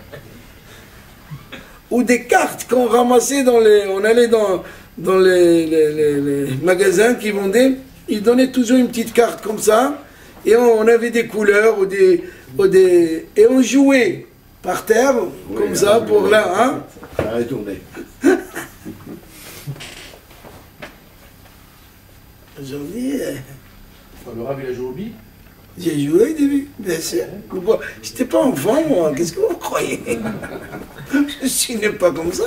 Ou des cartes qu'on ramassait on allait dans les magasins qui vendaient, ils donnaient toujours une petite carte comme ça, et on avait des couleurs, et on jouait par terre, comme ça, pour là, hein. Ça a retourné. Aujourd'hui, Le Rav, il a joué au billes. j'ai joué au début, bien sûr. Pourquoi? J'étais pas enfant, moi, qu'est-ce que vous croyez? Je suis né pas comme ça.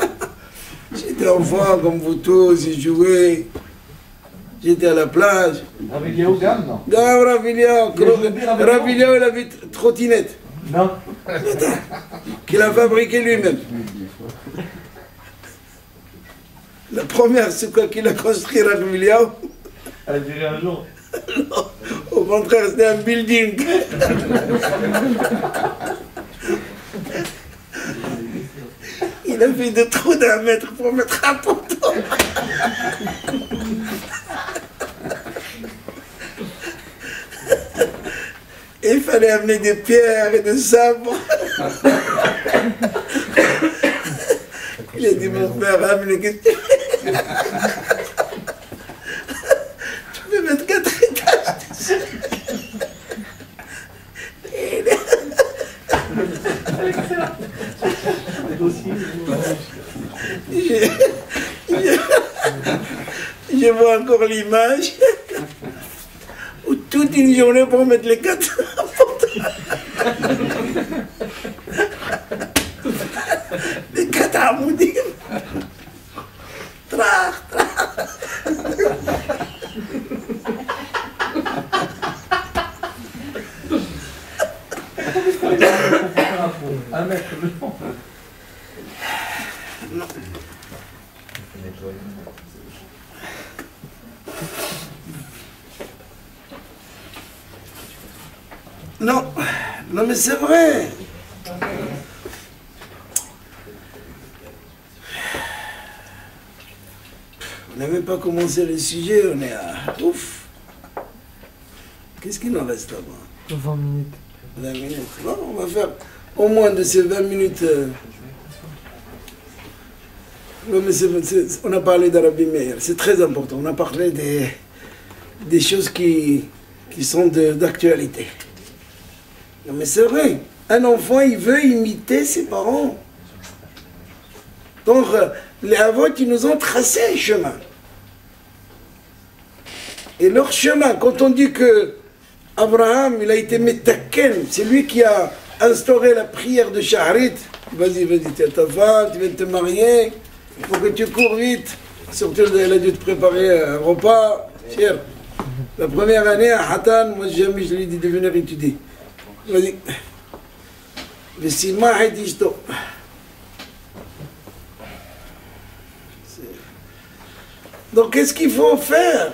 J'étais enfant comme vous tous, j'ai joué. J'étais à la plage. Rav Eliaou Gam, non? Non, Raviliao, il avait trottinette, Non. qu'il a fabriqué lui-même. La première, c'est quoi qu'il a construit, Raviliao? Elle a duré un jour. Non, au contraire, c'était un building. Il a fait des trous d'1 mètre pour mettre un poteau. Et il fallait amener des pierres et des sabres. Il a dit, mon père, amenez qu'est-ce que tu fais? Tu peux mettre 4 étages dessus. Je vois encore l'image où toute une journée pour mettre les 4 les 4 armoudines. Trah, trah. Un mètre le fond. Non, non mais c'est vrai. On n'a même pas commencé le sujet, on est à... Ouf. Qu'est-ce qu'il en reste là-bas? 20 minutes. 20 minutes. Non, on va faire au moins de ces 20 minutes... Non, mais on a parlé d'Arabie Meir, c'est très important. On a parlé des choses qui sont d'actualité. Non, mais c'est vrai. Un enfant, il veut imiter ses parents. Donc, les Avot, ils nous ont tracé un chemin. Et leur chemin, quand on dit que Abraham, il a été metaken, c'est lui qui a instauré la prière de Shaharit. Vas-y, tu as ta femme, tu viens de te marier. Il faut que tu cours vite. Surtout, elle a dû te préparer un repas. Cher. La première année à Hatan, moi jamais je lui ai dit de venir étudier. Vas-y. Donc, qu'est-ce qu'il faut faire?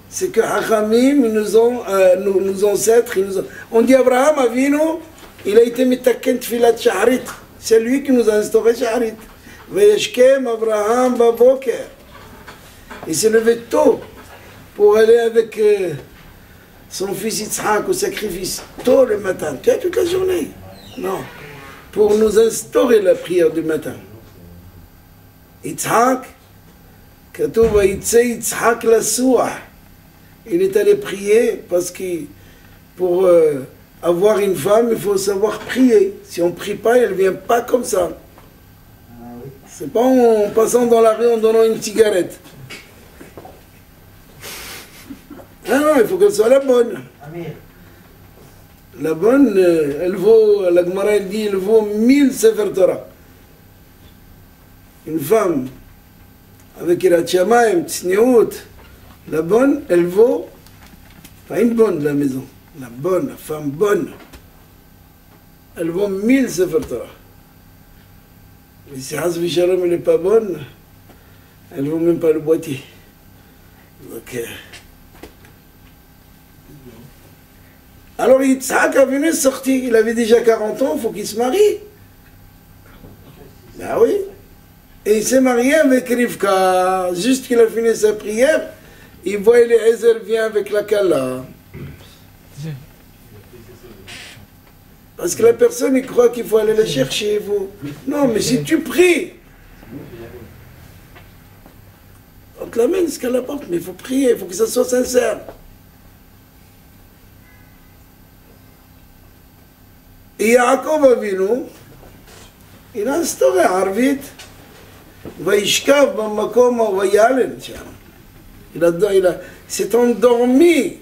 C'est que Hachamim, nos ancêtres, on dit Abraham Avinu, il a été mitaken tfilat Shaharit. C'est lui qui nous a instauré Shaharit. Vayashkem Abraham Baboker. Il s'est levé tôt pour aller avec son fils Yitzhak au sacrifice. Tôt le matin. Tu as toute la journée. Non. Pour nous instaurer la prière du matin. Yitzhak, Katouv Yitzhak Yitzhak la Souah. Il est allé prier parce que pour avoir une femme, il faut savoir prier. Si on ne prie pas, elle ne vient pas comme ça. C'est pas en passant dans la rue en donnant une cigarette. Ah non, il faut qu'elle soit la bonne. La bonne, elle vaut, la Gemara elle dit, elle vaut 1000 Sefer Torah. Une femme avec Yirat Shamayim, Tzniut, la bonne, elle vaut, pas une bonne de la maison, la bonne, la femme bonne, elle vaut 1000 Sefer Torah. Mais si Hasbi Shalom elle n'est pas bonne, elle ne vaut même pas le boîtier. Donc, alors Yitzhak a venu sortir, il avait déjà 40 ans, il faut qu'il se marie. Ben oui. Et il s'est marié avec Rivka, juste qu'il a fini sa prière, il voit Eliezer vient avec la Kala. Parce que la personne, il croit qu'il faut aller la chercher, vous. Non, mais si tu pries, on te l'amène jusqu'à la porte, mais il faut prier, il faut que ça soit sincère. Et Yaakov Avinu, il a instauré Arvit, Vaishkav Bamakom Vayalen. Il s'est endormi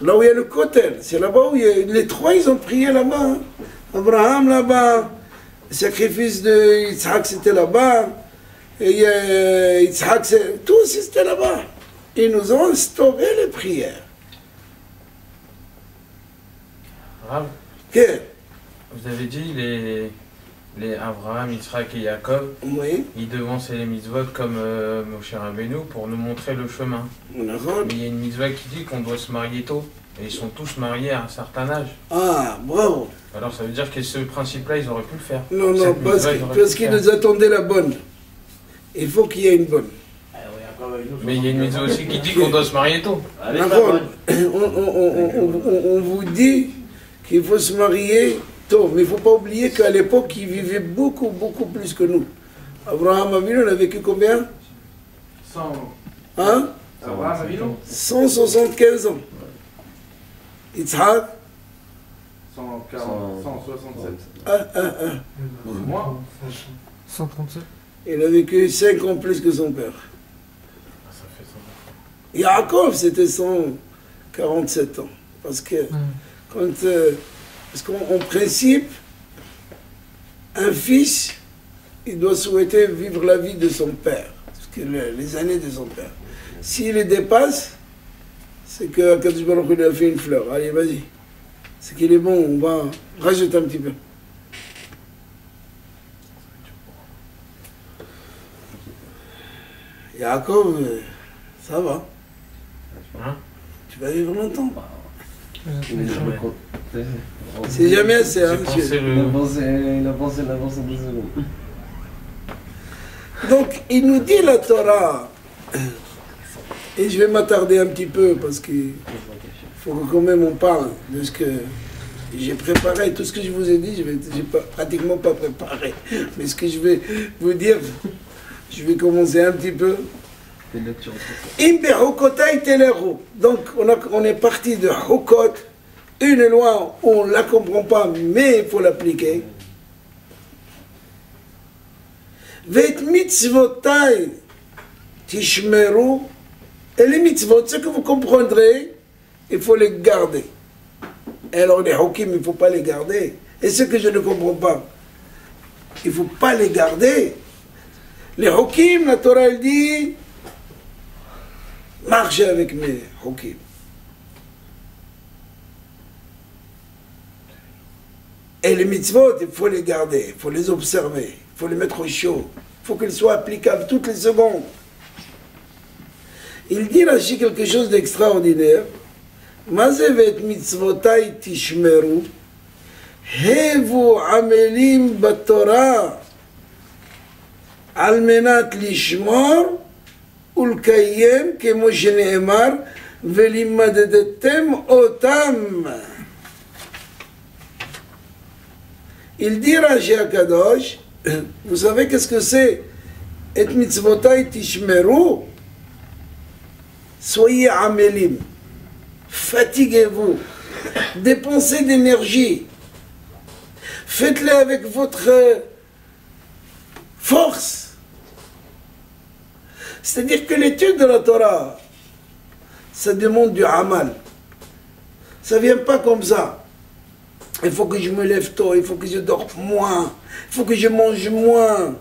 là où il y a le Kotel. C'est là-bas où les trois ils ont prié là-bas. Hein. Abraham là-bas, le sacrifice de Yitzhak c'était là-bas. Et Yitzhak, tout c'était là-bas. Ils nous ont instauré les prières. Rav, Que? vous avez dit les Abraham, Yitzhak et Yaakov, Oui. ils devançaient les mitzvot comme Moshe Rabbeinu pour nous montrer le chemin. Mais il y a une mitzvah qui dit qu'on doit se marier tôt. Et ils sont tous mariés à un certain âge. Ah, bravo. Alors ça veut dire que ce principe-là, ils auraient pu le faire. Non, non, parce qu'ils nous attendaient la bonne. Il faut qu'il y ait une bonne. Mais il y a une mitzvah aussi qui dit qu'on doit se marier tôt. On vous dit qu'il faut se marier tôt, mais il ne faut pas oublier qu'à l'époque, ils vivaient beaucoup, beaucoup plus que nous. Abraham Avinu, il a vécu combien? 100. Hein? Abraham Avinu 175 ans. Yitzhak 140, 167. Moi 137. Il a vécu 5 ans plus que son père. Ça fait 100. Yaakov, c'était 147 ans. Parce que, parce qu'en principe, un fils, il doit souhaiter vivre la vie de son père. Parce que les années de son père. S'il les dépasse, c'est que Kadosh Baruch Hu lui a fait une fleur. Allez, vas-y. C'est qu'il est bon, on va rajouter un petit peu. Yaakov, ça va. Hein? vas vivre longtemps. J'ai C'est jamais assez, hein, J'ai pensé Il a le... pensé, il avance en 2 secondes. Donc, il nous dit la Torah, et je vais m'attarder un petit peu parce qu'il faut que quand même on parle de ce que j'ai préparé. Tout ce que je vous ai dit, je n'ai pratiquement pas préparé. Mais ce que je vais vous dire, je vais commencer un petit peu. Donc, on est parti de Hukot, une loi, on ne la comprend pas, mais il faut l'appliquer. Vet mitzvotai tishmeru, et les mitzvot, ce que vous comprendrez, il faut les garder. Et alors les hukim, il ne faut pas les garder. Et ce que je ne comprends pas, il ne faut pas les garder. Les hukim, la Torah elle dit, marchez avec mes hukim. Et les mitzvot, il faut les garder, il faut les observer, il faut les mettre au chaud, il faut qu'ils soient applicables toutes les secondes. Il dit là quelque chose d'extraordinaire. Mazevet mitzvotai tishmeru, hevu amelim batorah, almenat lishmor, ulkayem, kemo sheneemar, velimadedetem otam. Il dit Rashi Akadosh, vous savez qu'est-ce que c'est? Et mitzvotai tishmeru, soyez amélim, fatiguez-vous, dépensez d'énergie, faites-le avec votre force. C'est-à-dire que l'étude de la Torah, ça demande du amal. Ça ne vient pas comme ça. Il faut que je me lève tôt, il faut que je dorme moins, il faut que je mange moins.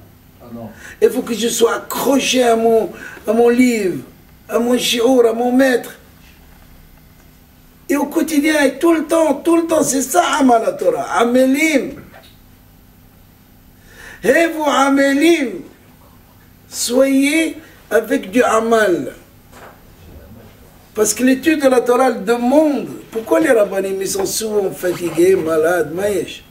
Il faut que je sois accroché à mon livre, à mon shiur, à mon maître. Et au quotidien, et tout le temps, c'est ça Amal la Torah. Amelim. Hevu Amelim. Soyez avec du Amal. Parce que l'étude de la Torah elle demande. Pourquoi les rabbinim ils sont souvent fatigués, malades, maïch?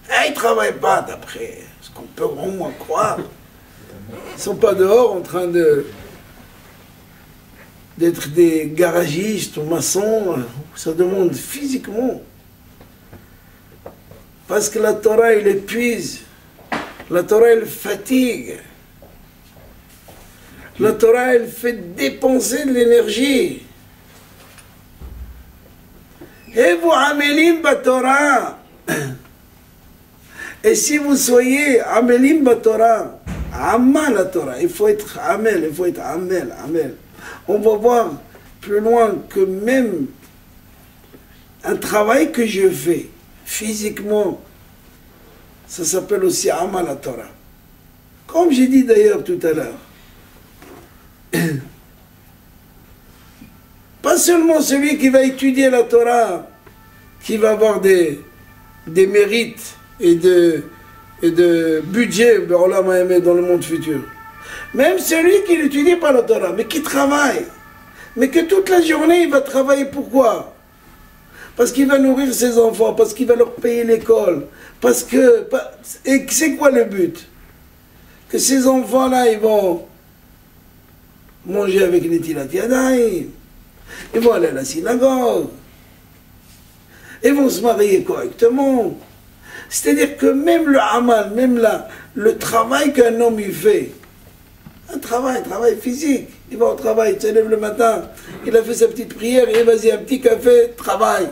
Ils ne travaillent pas d'après ce qu'on peut au moins croire. Ils ne sont pas dehors en train d'être des garagistes ou maçons. Ça demande physiquement. Parce que la Torah elle épuise. La Torah elle fatigue. La Torah elle fait dépenser de l'énergie. Et vous amélim batorah. Et si vous soyez amélim batorah, amal la Torah, il faut être amel, il faut être amel. On va voir plus loin que même un travail que je fais physiquement, ça s'appelle aussi amal la Torah. Comme j'ai dit d'ailleurs tout à l'heure. Pas seulement celui qui va étudier la Torah, qui va avoir des mérites et de budget dans le monde futur. Même celui qui n'étudie pas la Torah, mais qui travaille. Mais que toute la journée, il va travailler. Pourquoi? Parce qu'il va nourrir ses enfants, parce qu'il va leur payer l'école. Et c'est quoi le but? Que ces enfants-là, ils vont manger avec les Tilat Yadayim. Ils vont aller à la synagogue. Ils vont se marier correctement. C'est-à-dire que même le amal, même le travail qu'un homme il fait, un travail physique, il va au travail, il se lève le matin, il a fait sa petite prière, et vas-y, un petit café, travail.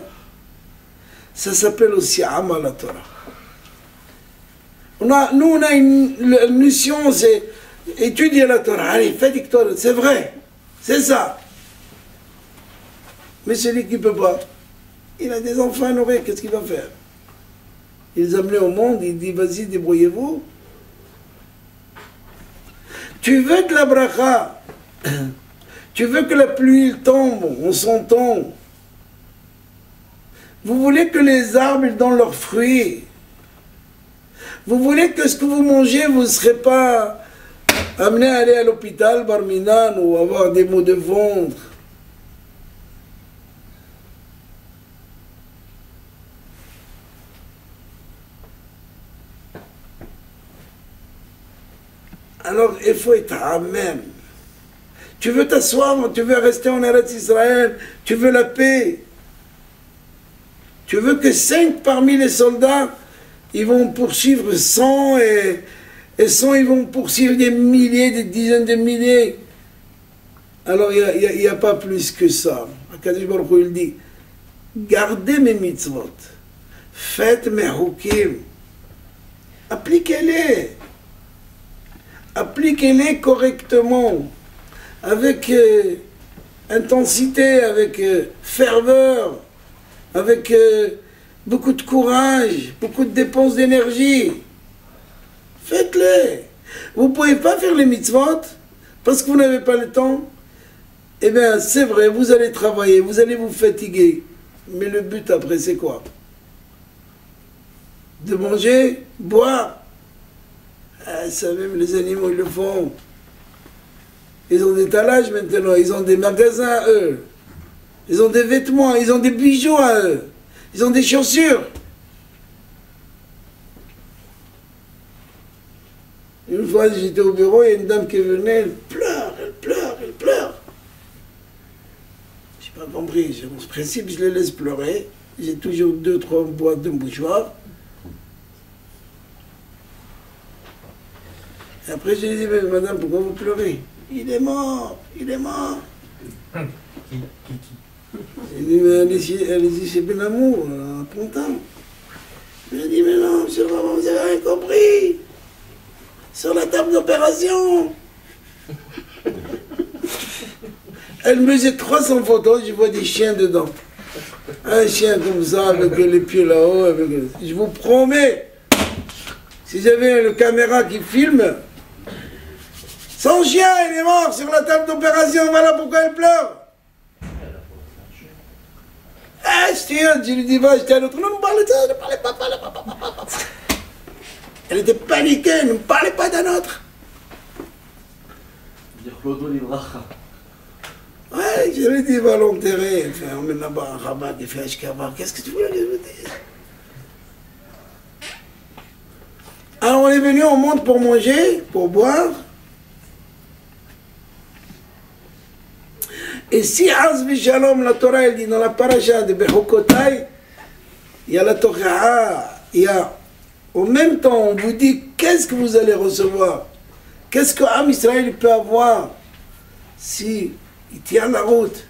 Ça s'appelle aussi amal la Torah. Nous, on a une mission, c'est étudier la Torah. Allez, fais-toi, c'est vrai, c'est ça. Mais celui qui ne peut pas, il a des enfants à nourrir, qu'est-ce qu'il va faire? Il les a amenés au monde, il dit, vas-y, débrouillez-vous. Tu veux de la bracha, tu veux que la pluie tombe, on s'entend. Vous voulez que les arbres donnent leurs fruits. Vous voulez que ce que vous mangez, vous ne serez pas amené à aller à l'hôpital, Barminan, ou avoir des maux de ventre. Alors il faut être à même. Tu veux t'asseoir, tu veux rester en Eretz Israël, tu veux la paix. Tu veux que 5 parmi les soldats, ils vont poursuivre 100 et 100 ils vont poursuivre des milliers, des dizaines de milliers. Alors il n'y a pas plus que ça. Akadosh Baruch Hu, il dit, gardez mes mitzvot, faites mes hukim, appliquez-les. Appliquez-les correctement, avec intensité, avec ferveur, avec beaucoup de courage, beaucoup de dépenses d'énergie. Faites-les. Vous ne pouvez pas faire les mitzvot parce que vous n'avez pas le temps. Eh bien, c'est vrai, vous allez travailler, vous allez vous fatiguer. Mais le but après, c'est quoi? De manger, boire. Ah, ça même, les animaux, ils le font. Ils ont des étalages maintenant, ils ont des magasins, eux. Ils ont des vêtements, ils ont des bijoux à eux. Ils ont des chaussures. Une fois, j'étais au bureau, il y a une dame qui venait, elle pleure, elle pleure, elle pleure. Je n'ai pas compris. En principe, je les laisse pleurer. J'ai toujours 2-3 boîtes de mouchoirs. Et après, je lui ai dit, mais madame, pourquoi vous pleurez? Il est mort, il est mort. J'ai dit, mais allez-y chez Benamour, à Pontin. Il m'a dit, mais non, monsieur le Rabbin, vous n'avez rien compris. Sur la table d'opération. Elle me faisait 300 photos, je vois des chiens dedans. Un chien comme ça, avec les pieds là-haut. Je vous promets, si j'avais le caméra qui filme, son chien, il est mort sur la table d'opération, voilà pourquoi elle pleure. Ah, je lui dis, va, j'étais à l'autre. Non, ne parlez pas, ne parlez pas, parlez pas. Elle était paniquée, ne parlez pas d'un autre. Dire Clodo Livracha. Ouais, je lui dis, va l'enterrer. Il fait, on met là-bas un rabat, il fait Ashkabar. Qu'est-ce que tu voulais que je vous dise? Alors on est venu, on monte pour manger, pour boire. Et si Azvi Shalom, la Torah, elle dit dans la paracha de Bechokotai, il y a la Torah, il y a, en même temps, on vous dit qu'est-ce que vous allez recevoir, qu'est-ce que Am Israël peut avoir si il tient la route,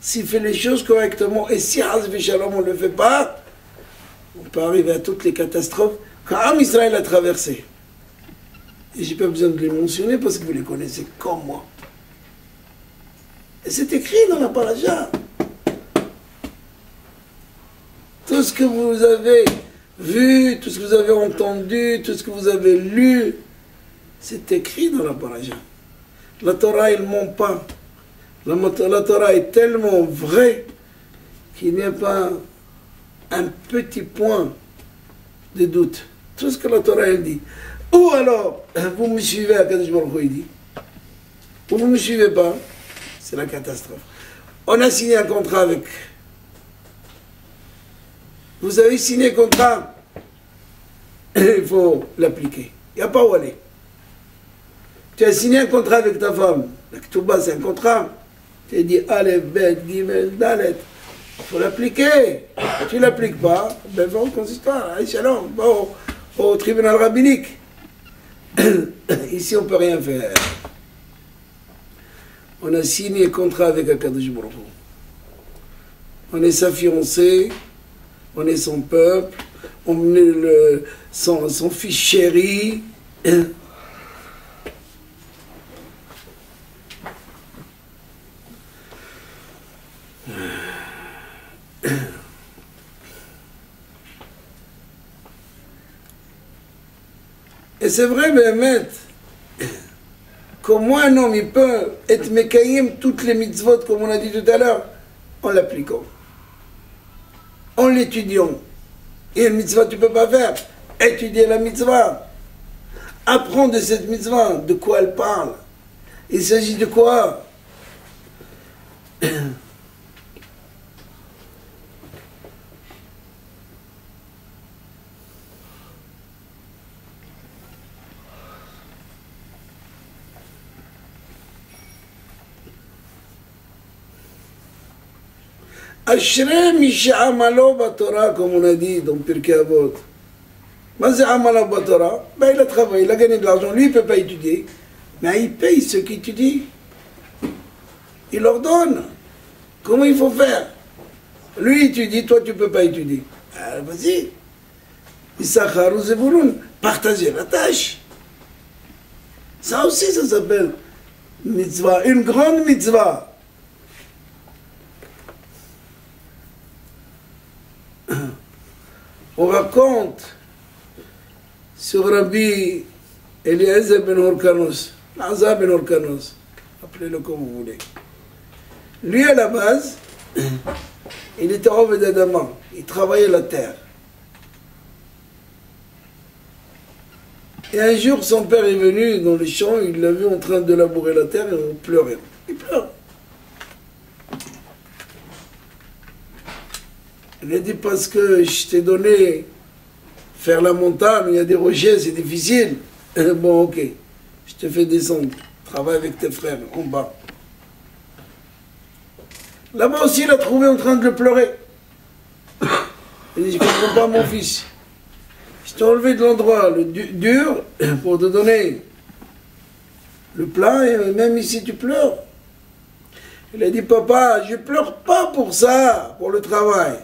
s'il fait les choses correctement, et si Azvi Shalom, on ne le fait pas, on peut arriver à toutes les catastrophes qu'Am Israël a traversées. Et j'ai pas besoin de les mentionner parce que vous les connaissez comme moi. Et c'est écrit dans la paracha. Tout ce que vous avez vu, tout ce que vous avez entendu, tout ce que vous avez lu, c'est écrit dans la paracha. La Torah, elle ne ment pas. La Torah est tellement vraie qu'il n'y a pas un petit point de doute. Tout ce que la Torah, elle dit. Ou alors, vous me suivez à Kadosh Baruch Hu, il dit. Ou vous ne me suivez pas. C'est la catastrophe. On a signé un contrat avec. Vous avez signé un contrat. Il faut l'appliquer. Il n'y a pas où aller. Tu as signé un contrat avec ta femme. La Ketouba, c'est un contrat. Tu as dit Aleph, Bet, Gimel, Dalet. Il faut l'appliquer. Tu ne l'appliques pas, ben va au consistoire. Shalom, va au tribunal rabbinique. Ici, on ne peut rien faire. On a signé un contrat avec Akadosh Baruch Hu. On est sa fiancée, on est son peuple, on est son fils chéri. Et c'est vrai, Béhémet, comment un homme il peut être mekayim toutes les mitzvot, comme on a dit tout à l'heure, en l'appliquant, en l'étudiant. Et une mitzvah tu ne peux pas faire. Étudier la mitzvah. Apprendre de cette mitzvah, de quoi elle parle. Il s'agit de quoi? Ashrei Misha Amalo Batora, comme on a dit dans Pirkei Avot. Mais c'est Amalo Batora. Ben, il a travaillé, il a gagné de l'argent. Lui, il ne peut pas étudier. Mais il paye ceux qui étudient. Il leur donne. Comment il faut faire? Lui étudie, toi tu ne peux pas étudier. Alors vas-y. Issachar ou Zevulun, partagez la tâche. Ça aussi, ça s'appelle mitzvah, une grande mitzvah. On raconte sur Rabbi Eliezer ben Horkanos, Nazar ben Horkanos, appelez-le comme vous voulez. Lui, à la base, il était Oved Adama, il travaillait la terre. Et un jour, son père est venu dans les champs, il l'a vu en train de labourer la terre et il pleurait. Il pleure. Il a dit parce que je t'ai donné faire la montagne, il y a des rochers, c'est difficile. Bon, ok, je te fais descendre, travaille avec tes frères en bas. Là-bas aussi, il a trouvé en train de le pleurer. Il dit, je ne comprends pas mon fils. Je t'ai enlevé de l'endroit le dur pour te donner le plat et même ici tu pleures. Il a dit, papa, je ne pleure pas pour ça, pour le travail.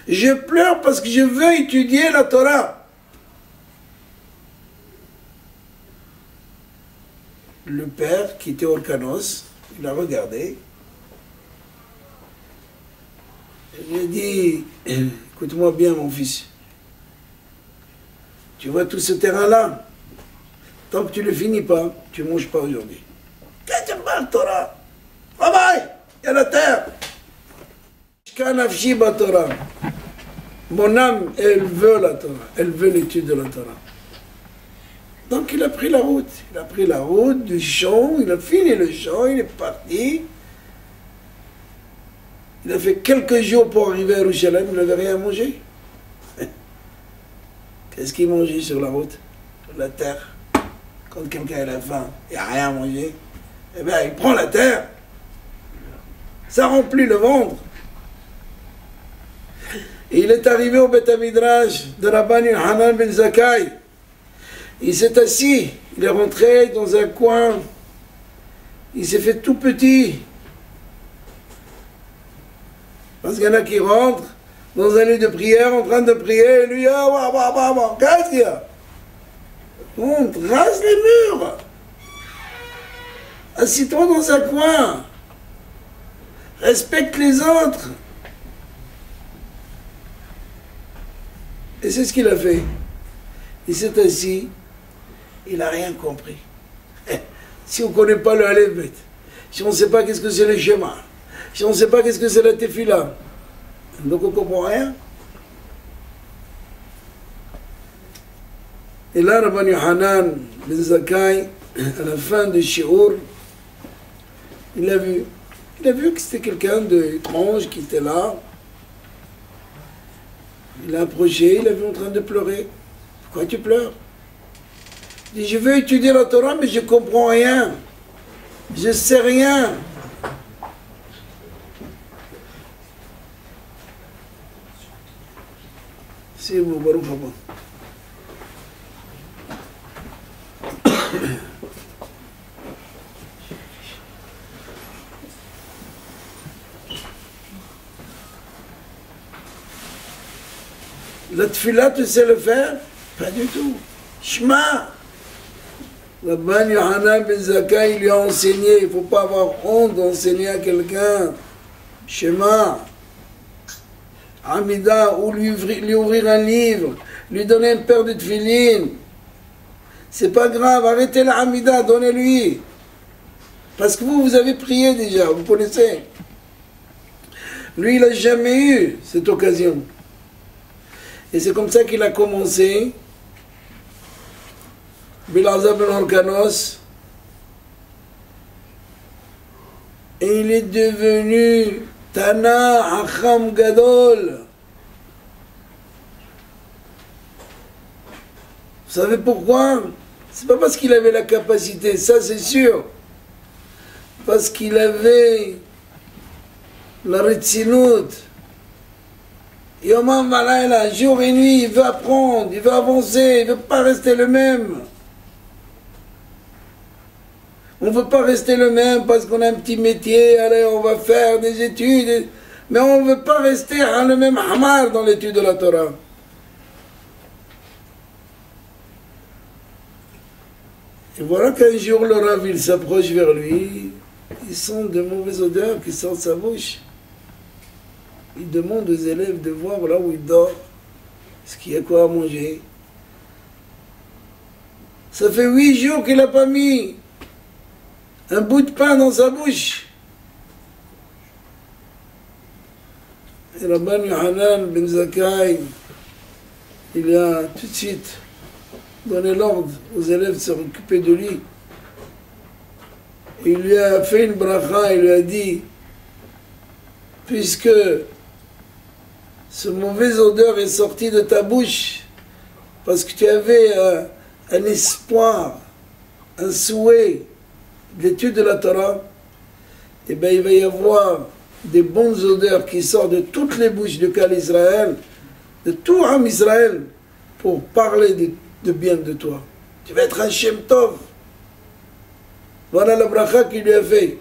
Je pleure parce que je veux étudier la Torah. Le père, qui était Orkanos, il a regardé. Il a dit, écoute-moi bien mon fils. Tu vois tout ce terrain-là, tant que tu ne le finis pas, tu ne manges pas aujourd'hui. Qu'est-ce que tu parles, Torah? Travaille, il y a la terre. Torah. Mon âme, elle veut la Torah, elle veut l'étude de la Torah. Donc il a pris la route. Il a pris la route du champ, il a fini le champ, il est parti. Il a fait quelques jours pour arriver à Yerushalayim, il n'avait rien mangé. Qu'est-ce qu'il mangeait sur la route? La terre. Quand quelqu'un a faim, il n'y a rien à manger. Eh bien, il prend la terre. Ça remplit le ventre. Et il est arrivé au Beth Midrash de Rabban Yochanan ben Zakkai. Il s'est assis. Il est rentré dans un coin. Il s'est fait tout petit. Parce qu'il y en a qui rentrent dans un lieu de prière, en train de prier, et lui, qu'est-ce qu'il y a? Monte, rase les murs. Assis-toi dans un coin. Respecte les autres. Et c'est ce qu'il a fait. Il s'est assis, il n'a rien compris. Si on ne connaît pas le Aleph-Bet, si on ne sait pas qu'est-ce que c'est le schéma, si on ne sait pas qu'est-ce que c'est la tefila, donc on ne comprend rien. Et là, Rabban Yochanan ben Zakkai, à la fin du shiur, il a vu que c'était quelqu'un d'étrange qui était là. Il l'a approché, il l'a vu en train de pleurer. Pourquoi tu pleures? Il dit, je veux étudier la Torah, mais je ne comprends rien. Je ne sais rien. C'est bon, Baruch Haba. La tefila, tu sais le faire? Pas du tout. Shema. Rabban Yochanan ben Zakkai lui a enseigné. Il ne faut pas avoir honte d'enseigner à quelqu'un. Shema. Amida, ou lui ouvrir un livre, lui donner une paire de tefilin. C'est pas grave, arrêtez la Amida, donnez-lui. Parce que vous avez prié déjà, vous connaissez. Lui, il n'a jamais eu cette occasion. Et c'est comme ça qu'il a commencé. Bilazar ben Horkanos. Et il est devenu Tana Acham Gadol. Vous savez pourquoi? C'est pas parce qu'il avait la capacité, ça c'est sûr. Parce qu'il avait la Retzinout. Yomam Malayla, jour et nuit, il veut apprendre, il veut avancer, il ne veut pas rester le même. On ne veut pas rester le même parce qu'on a un petit métier, allez, on va faire des études, mais on ne veut pas rester le même hamar dans l'étude de la Torah. Et voilà qu'un jour le Rav, il s'approche vers lui, il sent de mauvaises odeurs qui sortent de sa bouche. Il demande aux élèves de voir là où il dort, est-ce qu'il y a quoi à manger. Ça fait 8 jours qu'il n'a pas mis un bout de pain dans sa bouche. Et Rabban Yohanan ben Zakkai, il a tout de suite donné l'ordre aux élèves de se occuper de lui. Il lui a fait une bracha, il lui a dit, puisque ce mauvais odeur est sorti de ta bouche, parce que tu avais un espoir, un souhait d'étude de la Torah, et bien il va y avoir des bonnes odeurs qui sortent de toutes les bouches du Kal Israël, de tout Am Israël, pour parler de bien de toi. Tu vas être un Shem Tov. Voilà la bracha qu'il lui a fait.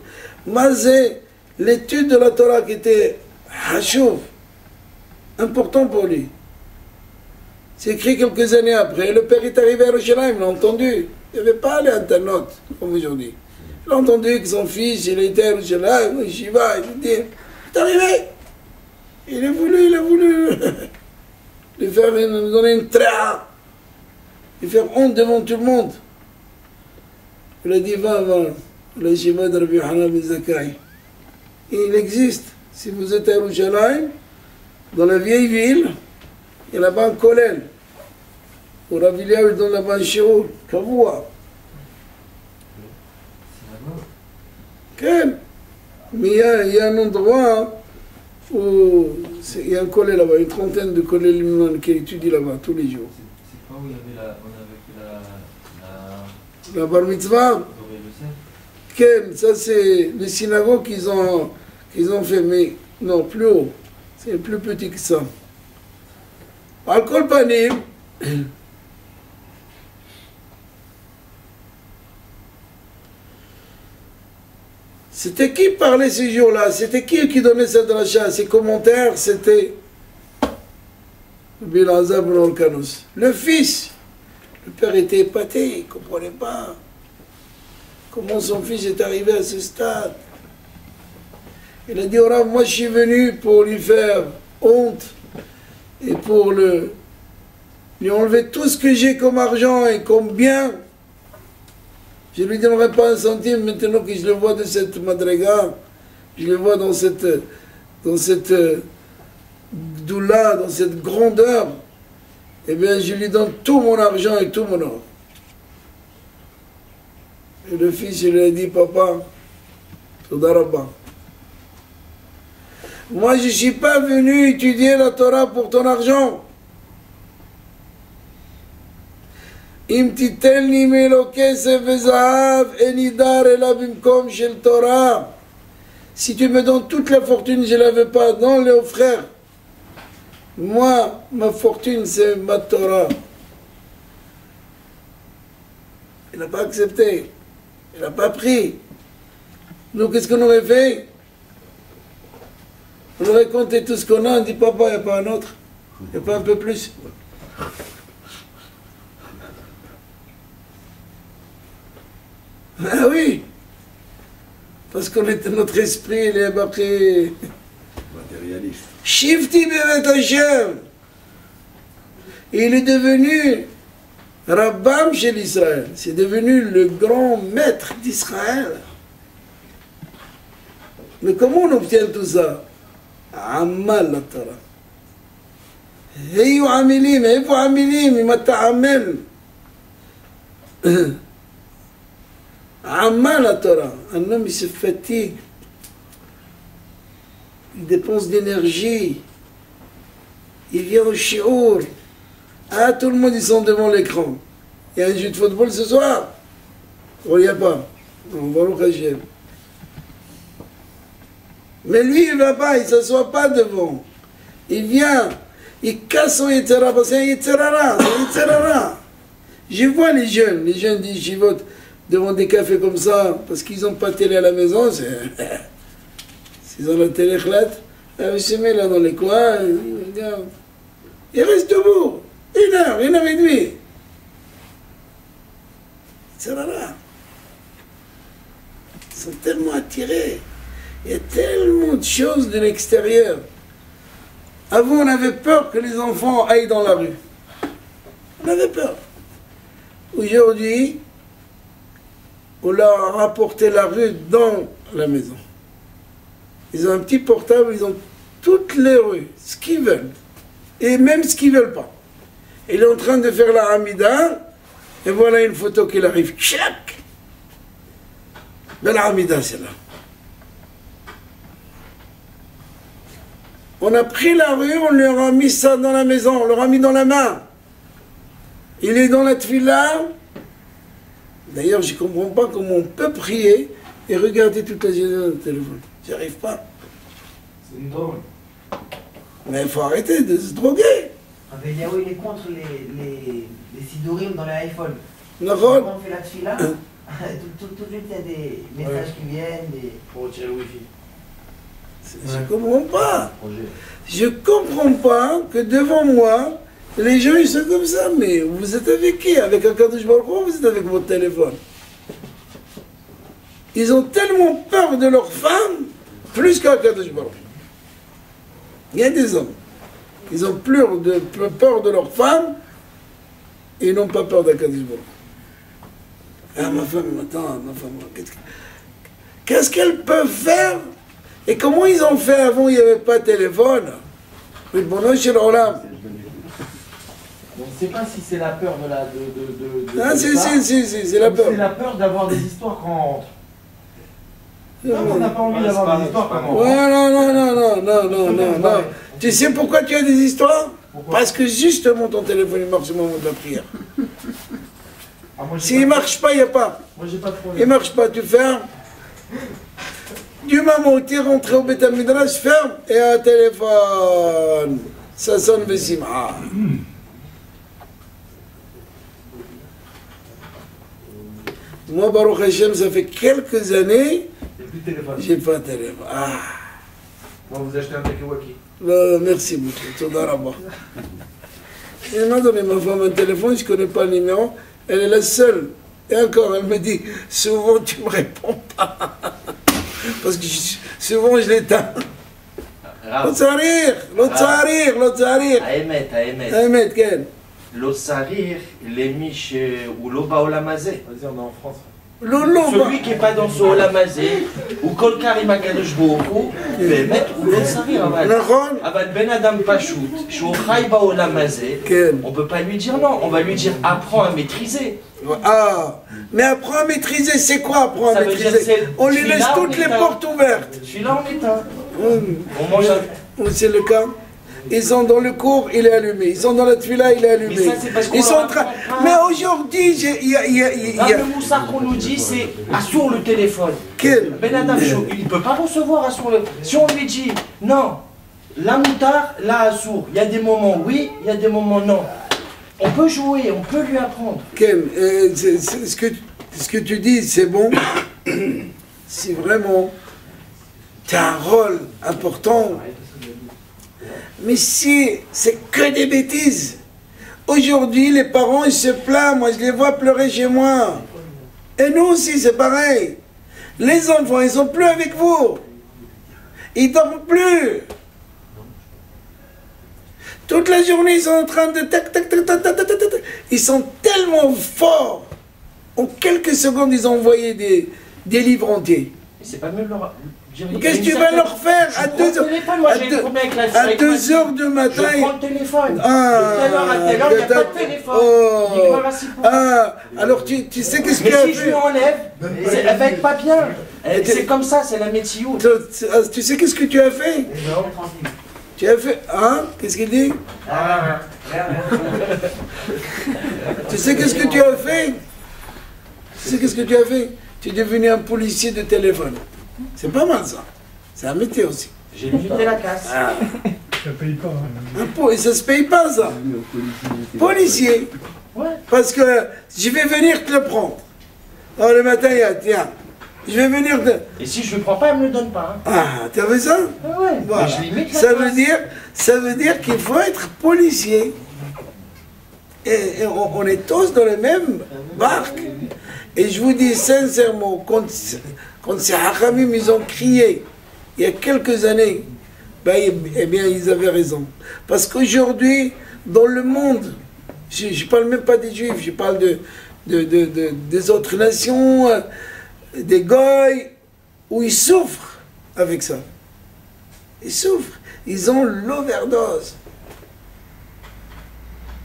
Mazé, l'étude de la Torah qui était Hashuv, important pour lui. C'est écrit quelques années après. Le père est arrivé à Yerushalayim, il l'a entendu. Il n'y avait pas les Internet comme aujourd'hui. Il a entendu que son fils, il était à Yerushalayim, il Shiva, il dit, c'est arrivé. Il a voulu lui faire nous donner une tréa, lui faire honte devant tout le monde. Il a dit, va, le Shiva de Rabbi Yohanan ben Zakkai. Et il existe. Si vous êtes à Yerushalayim, dans la vieille ville, il y a là-bas un kollel. Au Rav Eliyahu, il donne là-bas un shiur, kavua. Quel? Mais il y a un endroit où il y a un kollel là-bas, une trentaine de kollel qui étudient là-bas tous les jours. C'est pas où il y avait La bar mitzvah? Quel? Ça c'est les synagogues qu'ils ont fait, mais non, plus haut. C'est plus petit que ça. Al-Kol Panim, c'était qui parlait ces jours-là? C'était qui donnait cette dracha? Ses commentaires, c'était Bilazar ben Orkanos. Le fils. Le père était épaté, il ne comprenait pas comment son fils est arrivé à ce stade. Il a dit au Rav, moi je suis venu pour lui faire honte et pour lui enlever tout ce que j'ai comme argent et comme bien. Je ne lui donnerai pas un centime maintenant que je le vois de cette madriga, je le vois dans cette doula, dans cette grandeur. Eh bien, je lui donne tout mon argent et tout mon or. Et le fils, il lui a dit, papa, Todarabba. Moi, je ne suis pas venu étudier la Torah pour ton argent. Im titelni melo kesef vezahav enidar ela bimkom shel Torah. Si tu me donnes toute la fortune, je ne la veux pas. Donne-le aux frères. Moi, ma fortune, c'est ma Torah. Il n'a pas accepté. Il n'a pas pris. Nous, qu'est-ce qu'on aurait fait? On aurait compté tout ce qu'on a, on dit, papa, il n'y a pas un autre. Il n'y a pas un peu plus. Ah oui. Parce que notre esprit, il est après... matérialiste. Shifti Bevet Hashem. Il est devenu Rabbam chez l'Israël. C'est devenu le grand maître d'Israël. Mais comment on obtient tout ça? Amal la Torah. Heyu amilim, heyu amilim, ima ta'amel. Amal la Torah. Un homme, il se fatigue. Il dépense d'énergie. Il vient au shiur. Ah, tout le monde, ils sont devant l'écran. Il y a un jeu de football ce soir. Oh, il n'y a pas. On va au Hashem. Mais lui, il ne va pas, il ne s'assoit pas devant. Il vient, il casse son Yetzirah, parce que c'est un Yetzirah, c'est un Yetzirah. Je vois les jeunes disent, j'y vote devant des cafés comme ça, parce qu'ils n'ont pas de télé à la maison, s'ils ont la télé chlate, ils se mettent là dans les coins, ils regardent. Ils restent debout, 1h30. Yetzirah. Ils sont tellement attirés. Il y a tellement de choses de l'extérieur. Avant, on avait peur que les enfants aillent dans la rue. On avait peur. Aujourd'hui, on leur a rapporté la rue dans la maison. Ils ont un petit portable, ils ont toutes les rues, ce qu'ils veulent. Et même ce qu'ils ne veulent pas. Il est en train de faire la Hamida, et voilà une photo qui arrive. Tchac! Mais la Hamida, c'est là. On a pris la rue, on leur a mis ça dans la maison, on leur a mis dans la main. Il est dans la tefila. D'ailleurs, je ne comprends pas comment on peut prier et regarder toute la journée dans le téléphone. J'y arrive pas. C'est une drôle. Mais il faut arrêter de se droguer. Rabbi Yahou, il est contre les sidurim dans l'iPhone. D'accord. Quand on fait la tefila, tout de suite il y a des messages qui viennent. Pour retirer le wifi. Je ne comprends pas. Je ne comprends pas que devant moi, les gens ils sont comme ça. Mais vous êtes avec qui? Avec un Kadosh Baruch Hu ou vous êtes avec votre téléphone? Ils ont tellement peur de leur femme, plus qu'un Kadosh Baruch Hu. Il y a des hommes. Ils ont plus peur de leur femme et ils n'ont pas peur d'Akadosh Baruch Hu. Ah, ma femme, attends, ma femme, qu'est-ce qu'elles peuvent faire? Et comment ils ont fait avant, il n'y avait pas de téléphone? Mais bon, non, chez l'Olam. On ne sait pas si c'est la peur de la... Ah, si, c'est la peur. C'est la peur d'avoir des histoires quand on rentre. Non, on n'a pas envie d'avoir des histoires quand on rentre. Ouais, non. Tu sais pourquoi tu as des histoires? Parce que justement ton téléphone il marche au moment de la prière. S'il ne marche pas, il n'y a pas. Moi, j'ai pas de problème. Il ne marche pas, tu fermes. Du moment où tu es rentré au Beth Midrash, ferme et un téléphone. Ça sonne Vessimha. Moi, Baruch Hashem, ça fait quelques années, j'ai pas de téléphone. Ah. Moi, vous achetez un Takewaki. Merci beaucoup, Toda Rabba. Elle m'a donné ma femme un téléphone, je ne connais pas le numéro, elle est la seule. Et encore, elle me dit, souvent tu ne me réponds pas. Parce que souvent je l'éteins. לא צריך. האמת, כן. לא צריך למי שהוא לא בעולם הזה. Vas-y, on est en France. celui qui n'est pas dans ce עולם הזה, הוא כל כך עם הקדוש ברוך הוא, באמת הוא לא סביר, אבל בן אדם פשוט, שהוא חי בעולם הזה, on ne peut pas lui dire non, on va lui dire apprends à maîtriser. Ah, mais apprends à maîtriser, c'est quoi apprendre à maîtriser? On lui laisse toutes les portes ouvertes. Celui-là on éteint. On mange un... C'est le cas. Ils sont dans le cours, il est allumé. Ils sont dans la tefila, il est allumé. Mais ça, c'est parce qu'on ils sont en train... Mais aujourd'hui, il y a... Le moussard qu'on nous dit, c'est assour le téléphone. Ben Adam, il ne peut pas recevoir assour le... Si on lui dit, non, la moutard, la assour, il y a des moments oui, il y a des moments non. On peut jouer, on peut lui apprendre. Ken, ce que tu dis, c'est bon. Si vraiment tu as un rôle important, mais si c'est que des bêtises. Aujourd'hui, les parents, ils se plaignent, moi je les vois pleurer chez moi. Et nous aussi, c'est pareil. Les enfants, ils sont plus avec vous. Ils dorment plus. Toute la journée, ils sont en train de tac, tac, tac, tac, tac, tac, tac, tac. Ils sont tellement forts. En quelques secondes, ils ont envoyé des livres entiers. C'est pas mieux leur... Qu'est-ce que tu vas leur faire à 2 heures du matin? Je prends le téléphone. Ah, de telle heure à telle heure, il n'y a pas de téléphone. Oh. Ah, alors tu sais qu'est-ce que tu as fait? Mais si je lui enlève, elle va être pas bien. C'est comme ça, c'est la météo. Tu sais qu'est-ce que tu as fait? Non, Tu as fait... Hein? Qu'est-ce qu'il dit? Tu sais qu'est-ce que tu as fait? Tu sais qu'est-ce que tu as fait? Tu es devenu un policier de téléphone. C'est pas mal ça. C'est un métier aussi. J'ai évité la casse. Ah. Ça paye pas. Hein. Impôt, et ça se paye pas, ça. Policier. Ouais. Parce que je vais venir te le prendre. Alors le matin, il y a, tiens, je vais venir te... Et si je le prends pas, elle me le donne pas. Hein. Ah, t'as vu ça? Ah ouais. Voilà. Mais je limite la Ça casse. veut dire qu'il faut être policier. Et on est tous dans la même barque. Et je vous dis sincèrement, quand ces hachamim, ils ont crié, il y a quelques années, ben, eh bien, ils avaient raison. Parce qu'aujourd'hui, dans le monde, je ne parle même pas des juifs, je parle des autres nations, des goy, où ils souffrent avec ça. Ils souffrent. Ils ont l'overdose.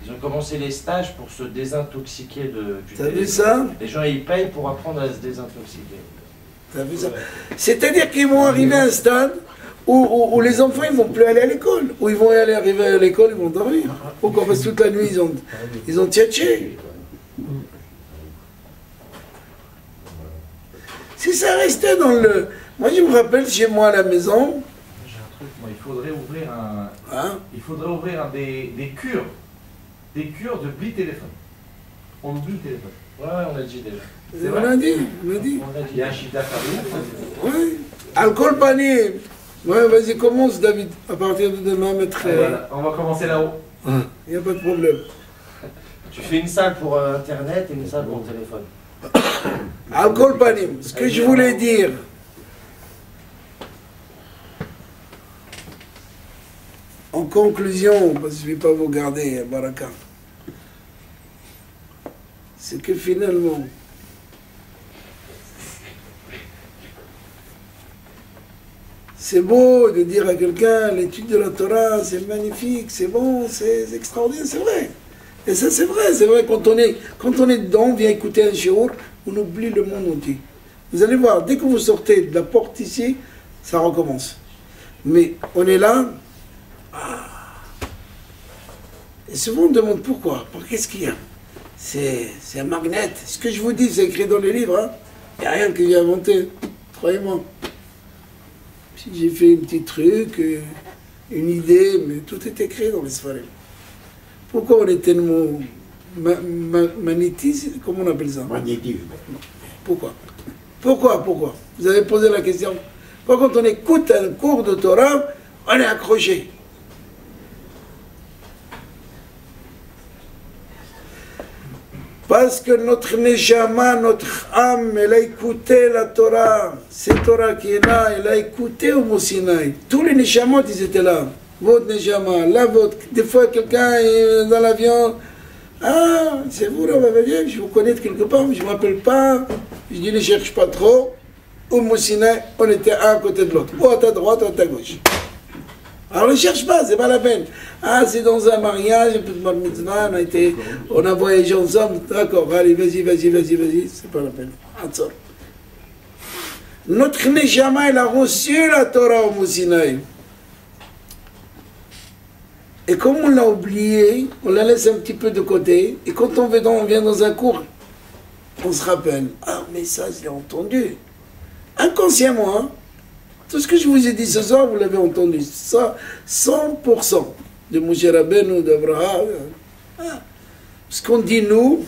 Ils ont commencé les stages pour se désintoxiquer du T'as vu téléphone. ça? Les gens, ils payent pour apprendre à se désintoxiquer. T'as vu ça? C'est-à-dire qu'ils vont arriver à un stade où les enfants ils vont plus aller à l'école, où ils vont arriver à l'école, ils vont dormir. Pourquoi? Parce que toute la nuit ils ont tchatché. Si ça restait dans le... Moi je me rappelle chez moi à la maison... J'ai un truc, moi, il faudrait ouvrir Hein? des cures. Des cures de bli téléphone. On oublie le téléphone. Ouais, on l'a dit déjà. C'est On vrai? l'a dit, on l'a dit. On l'a dit. Il y a un chiffre d'affaires de ouf. Oui. Alcool panier. Ouais, vas-y, commence David. À partir de demain, mettre... Voilà, on va commencer là-haut. Il n'y a pas de problème. Tu fais une salle pour Internet et une salle pour téléphone. Alcool panier. Ce que je voulais dire... En conclusion, parce que je ne vais pas vous garder, Baraka, c'est que finalement, c'est beau de dire à quelqu'un l'étude de la Torah, c'est magnifique, c'est bon, c'est extraordinaire, c'est vrai. Et ça, c'est vrai, quand on est dedans, on vient écouter un shiur, on oublie le monde entier. Vous allez voir, dès que vous sortez de la porte ici, ça recommence. Mais on est là. Et souvent on demande pourquoi. Qu'est-ce qu'il y a? C'est un magnet. Ce que je vous dis, c'est écrit dans les livres. Hein. Il n'y a rien que j'ai inventé. Croyez-moi. J'ai fait un petit truc, une idée, mais tout est écrit dans les Sfarim. Pourquoi on est tellement magnétisé? Comment on appelle ça? Magnétisme. Pourquoi? Pourquoi? Vous avez posé la question. Pourquoi quand on écoute un cours de Torah, on est accroché? Parce que notre Neshama, notre âme, elle a écouté la Torah. Cette Torah qui est là, elle a écouté au Mont Sinaï. Tous les Neshamot, ils étaient là. Votre Neshama, la vôtre. Des fois, quelqu'un est dans l'avion. Ah, c'est vous là, je vous connais de quelque part, mais je ne me rappelle pas. Je dis, ne cherche pas trop. Au Mont Sinaï, on était un à côté de l'autre. Ou à ta droite, ou à ta gauche. Alors ne cherche pas, c'est pas la peine. Ah, c'est dans un mariage, un peu de bar mitzvah, on a voyagé ensemble, d'accord, allez, vas-y, c'est pas la peine. Attends. Notre Neshama, il a reçu la Torah au Mont Sinaï. Et comme on l'a oublié, on la laisse un petit peu de côté, et quand on vient dans un cours, on se rappelle, ah, mais ça, je l'ai entendu. Inconsciemment, hein. Tout ce que je vous ai dit ce soir, vous l'avez entendu. Ça, 100% de Moshe Rabbeinu, d'Abraham. Ce qu'on dit nous,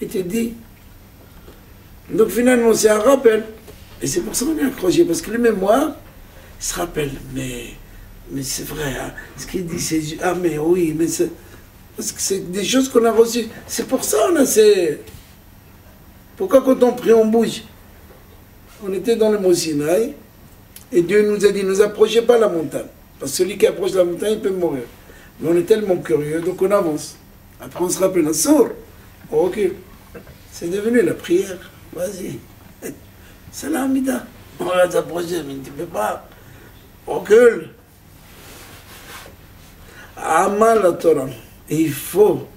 était dit. Donc finalement, c'est un rappel. Et c'est pour ça qu'on est accroché. Parce que le mémoire, il se rappelle. Mais c'est vrai, hein. Ce qu'il dit, c'est... Ah mais oui, mais c'est... Parce que c'est des choses qu'on a reçues. C'est pour ça qu'on a ces... Pourquoi quand on prie, on bouge? On était dans le Mont Sinaï. Et Dieu nous a dit, ne nous approchez pas la montagne. Parce que celui qui approche la montagne, il peut mourir. Mais on est tellement curieux, donc on avance. Après on se rappelle, un sourd, on recule. C'est devenu la prière. Vas-y. Salam Mida. On va s'approcher, mais tu ne peux pas. Recule. Amal la Torah. Et il faut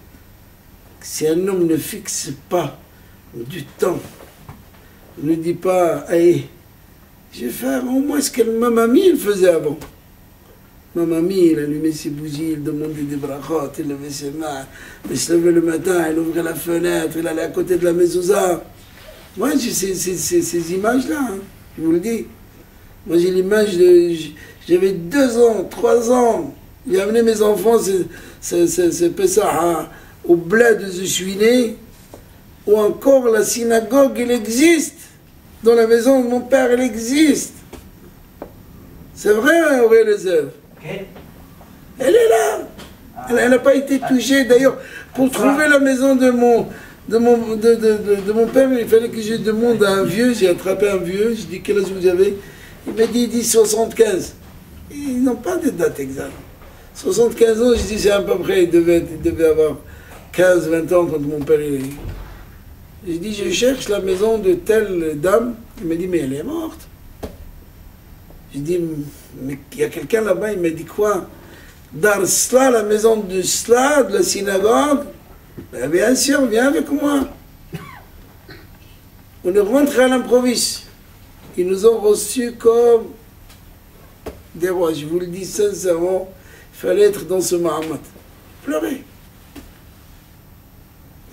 que si un homme ne fixe pas du temps, ne dit pas, hey, je vais faire au moins ce que ma mamie il faisait avant. Ma mamie, il allumait ses bougies, il demandait des brachot, il levait ses mains, il se levait le matin, il ouvrait la fenêtre, il allait à côté de la mezouza. Moi, j'ai ces images-là, hein, je vous le dis. Moi j'ai l'image de... J'avais 2 ans, 3 ans. J'ai amené mes enfants, c'est Pessah, au bled où je suis né, où encore la synagogue, elle existe. Dans la maison de mon père, elle existe. C'est vrai, Aurélien Lezève. Elle est là. Elle n'a pas été touchée. D'ailleurs, pour trouver la maison de mon père, il fallait que je demande à un vieux. J'ai attrapé un vieux. Je dis, quel âge vous avez? Il m'a dit, 75. Ils n'ont pas de date exacte. 75 ans, je dis, c'est à peu près, il devait avoir 15-20 ans quand mon père est... J'ai dit, je cherche la maison de telle dame. Il m'a dit, mais elle est morte. J'ai dit, mais il y a quelqu'un là-bas. Il m'a dit, quoi? Dans cela, la maison de cela, de la synagogue? Ben, bien sûr, viens avec moi. On est rentré à l'improviste. Ils nous ont reçus comme des rois. Je vous le dis sincèrement, il fallait être dans ce Mahamat. Pleurer.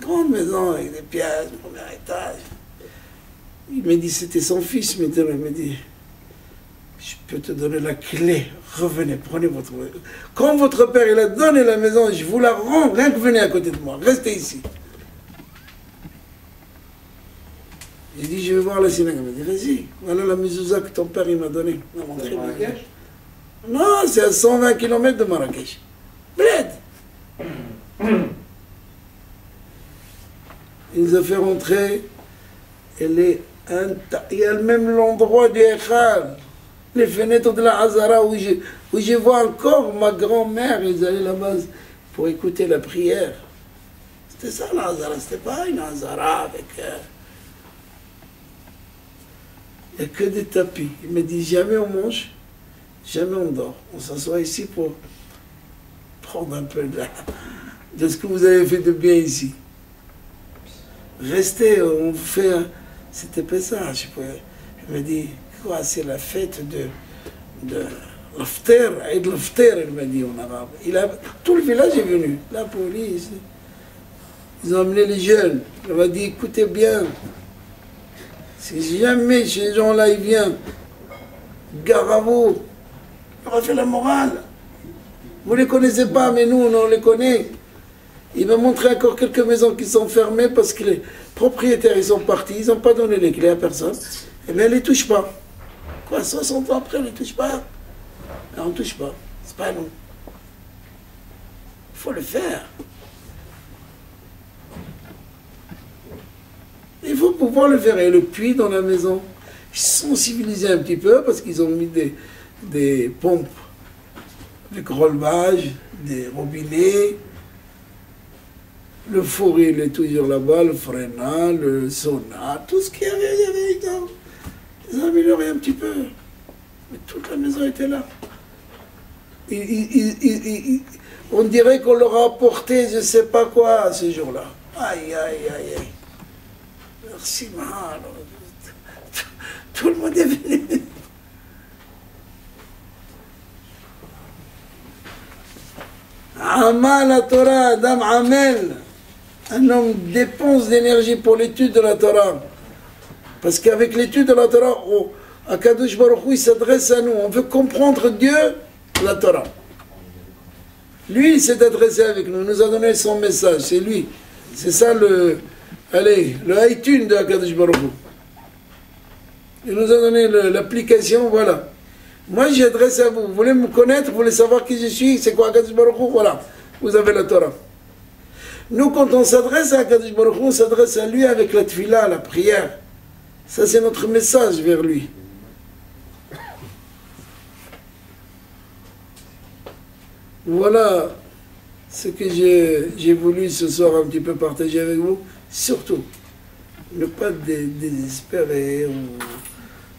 Grande maison avec des pièces, premier étage. Il m'a dit, c'était son fils maintenant. Il m'a dit, je peux te donner la clé. Revenez, prenez votre... Quand votre père il a donné la maison, je vous la rends, rien que venez à côté de moi. Restez ici. J'ai dit, je vais voir la synagogue. Il m'a dit, vas-y, voilà la mezouza que ton père il m'a donnée. Non, c'est à 120 km de Marrakech. Bled. Il nous a fait rentrer. Il y a même l'endroit du Echal. Les fenêtres de la Hazara où je vois encore ma grand-mère, ils allaient là-bas pour écouter la prière. C'était ça la Hazara, c'était pas une Hazara avec... Il n'y a que des tapis. Il me dit, jamais on mange, jamais on dort. On s'assoit ici pour prendre un peu de ce que vous avez fait de bien ici. Restez, on vous fait... C'était pas ça, je sais pas. Il me dit... Quoi, c'est la fête de l'after, Eid l'after, il m'a dit en arabe. Tout le village est venu, la police. Ils ont amené les jeunes. Il m'a dit, écoutez bien, si jamais ces gens-là, ils viennent, gare à vous, on va faire la morale. Vous ne les connaissez pas, mais nous, on les connaît. Il m'a montré encore quelques maisons qui sont fermées parce que les propriétaires, ils sont partis, ils n'ont pas donné les clés à personne. Et bien, elle ne les touche pas. Quoi, 60 ans après, on ne les touche pas? Non, on ne touche pas. C'est pas nous. Il faut le faire. Il faut pouvoir le faire. Et le puits dans la maison, ils sont civilisés un petit peu parce qu'ils ont mis des pompes avec relevage, des robinets. Le four, il est toujours là-bas, le freinat, le sauna, tout ce qu'il y avait dedans. Ils ont amélioré un petit peu. Mais toute la maison était là. On dirait qu'on leur a apporté je ne sais pas quoi ce jour-là. Aïe, aïe, aïe, aïe. Merci, Mahal. Tout le monde est venu. Amal la Torah, Adam Amel. Un homme dépense d'énergie pour l'étude de la Torah. Parce qu'avec l'étude de la Torah, Akadosh Baruch Hu, il s'adresse à nous. On veut comprendre Dieu, la Torah. Lui, il s'est adressé avec nous. Il nous a donné son message. C'est lui. C'est ça le iTunes de Akadosh Baruch Hu. Il nous a donné l'application, voilà. Moi, j'ai adressé à vous. Vous voulez me connaître? Vous voulez savoir qui je suis? C'est quoi Akadosh Baruch Hu? Voilà. Vous avez la Torah. Nous, quand on s'adresse à Akadosh Baruch Hu, on s'adresse à lui avec la tefila, la prière. Ça, c'est notre message vers lui. Voilà ce que j'ai voulu ce soir un petit peu partager avec vous. Surtout, ne pas désespérer ou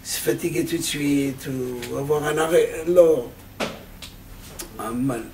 se fatiguer tout de suite ou avoir un arrêt. Non, un mal.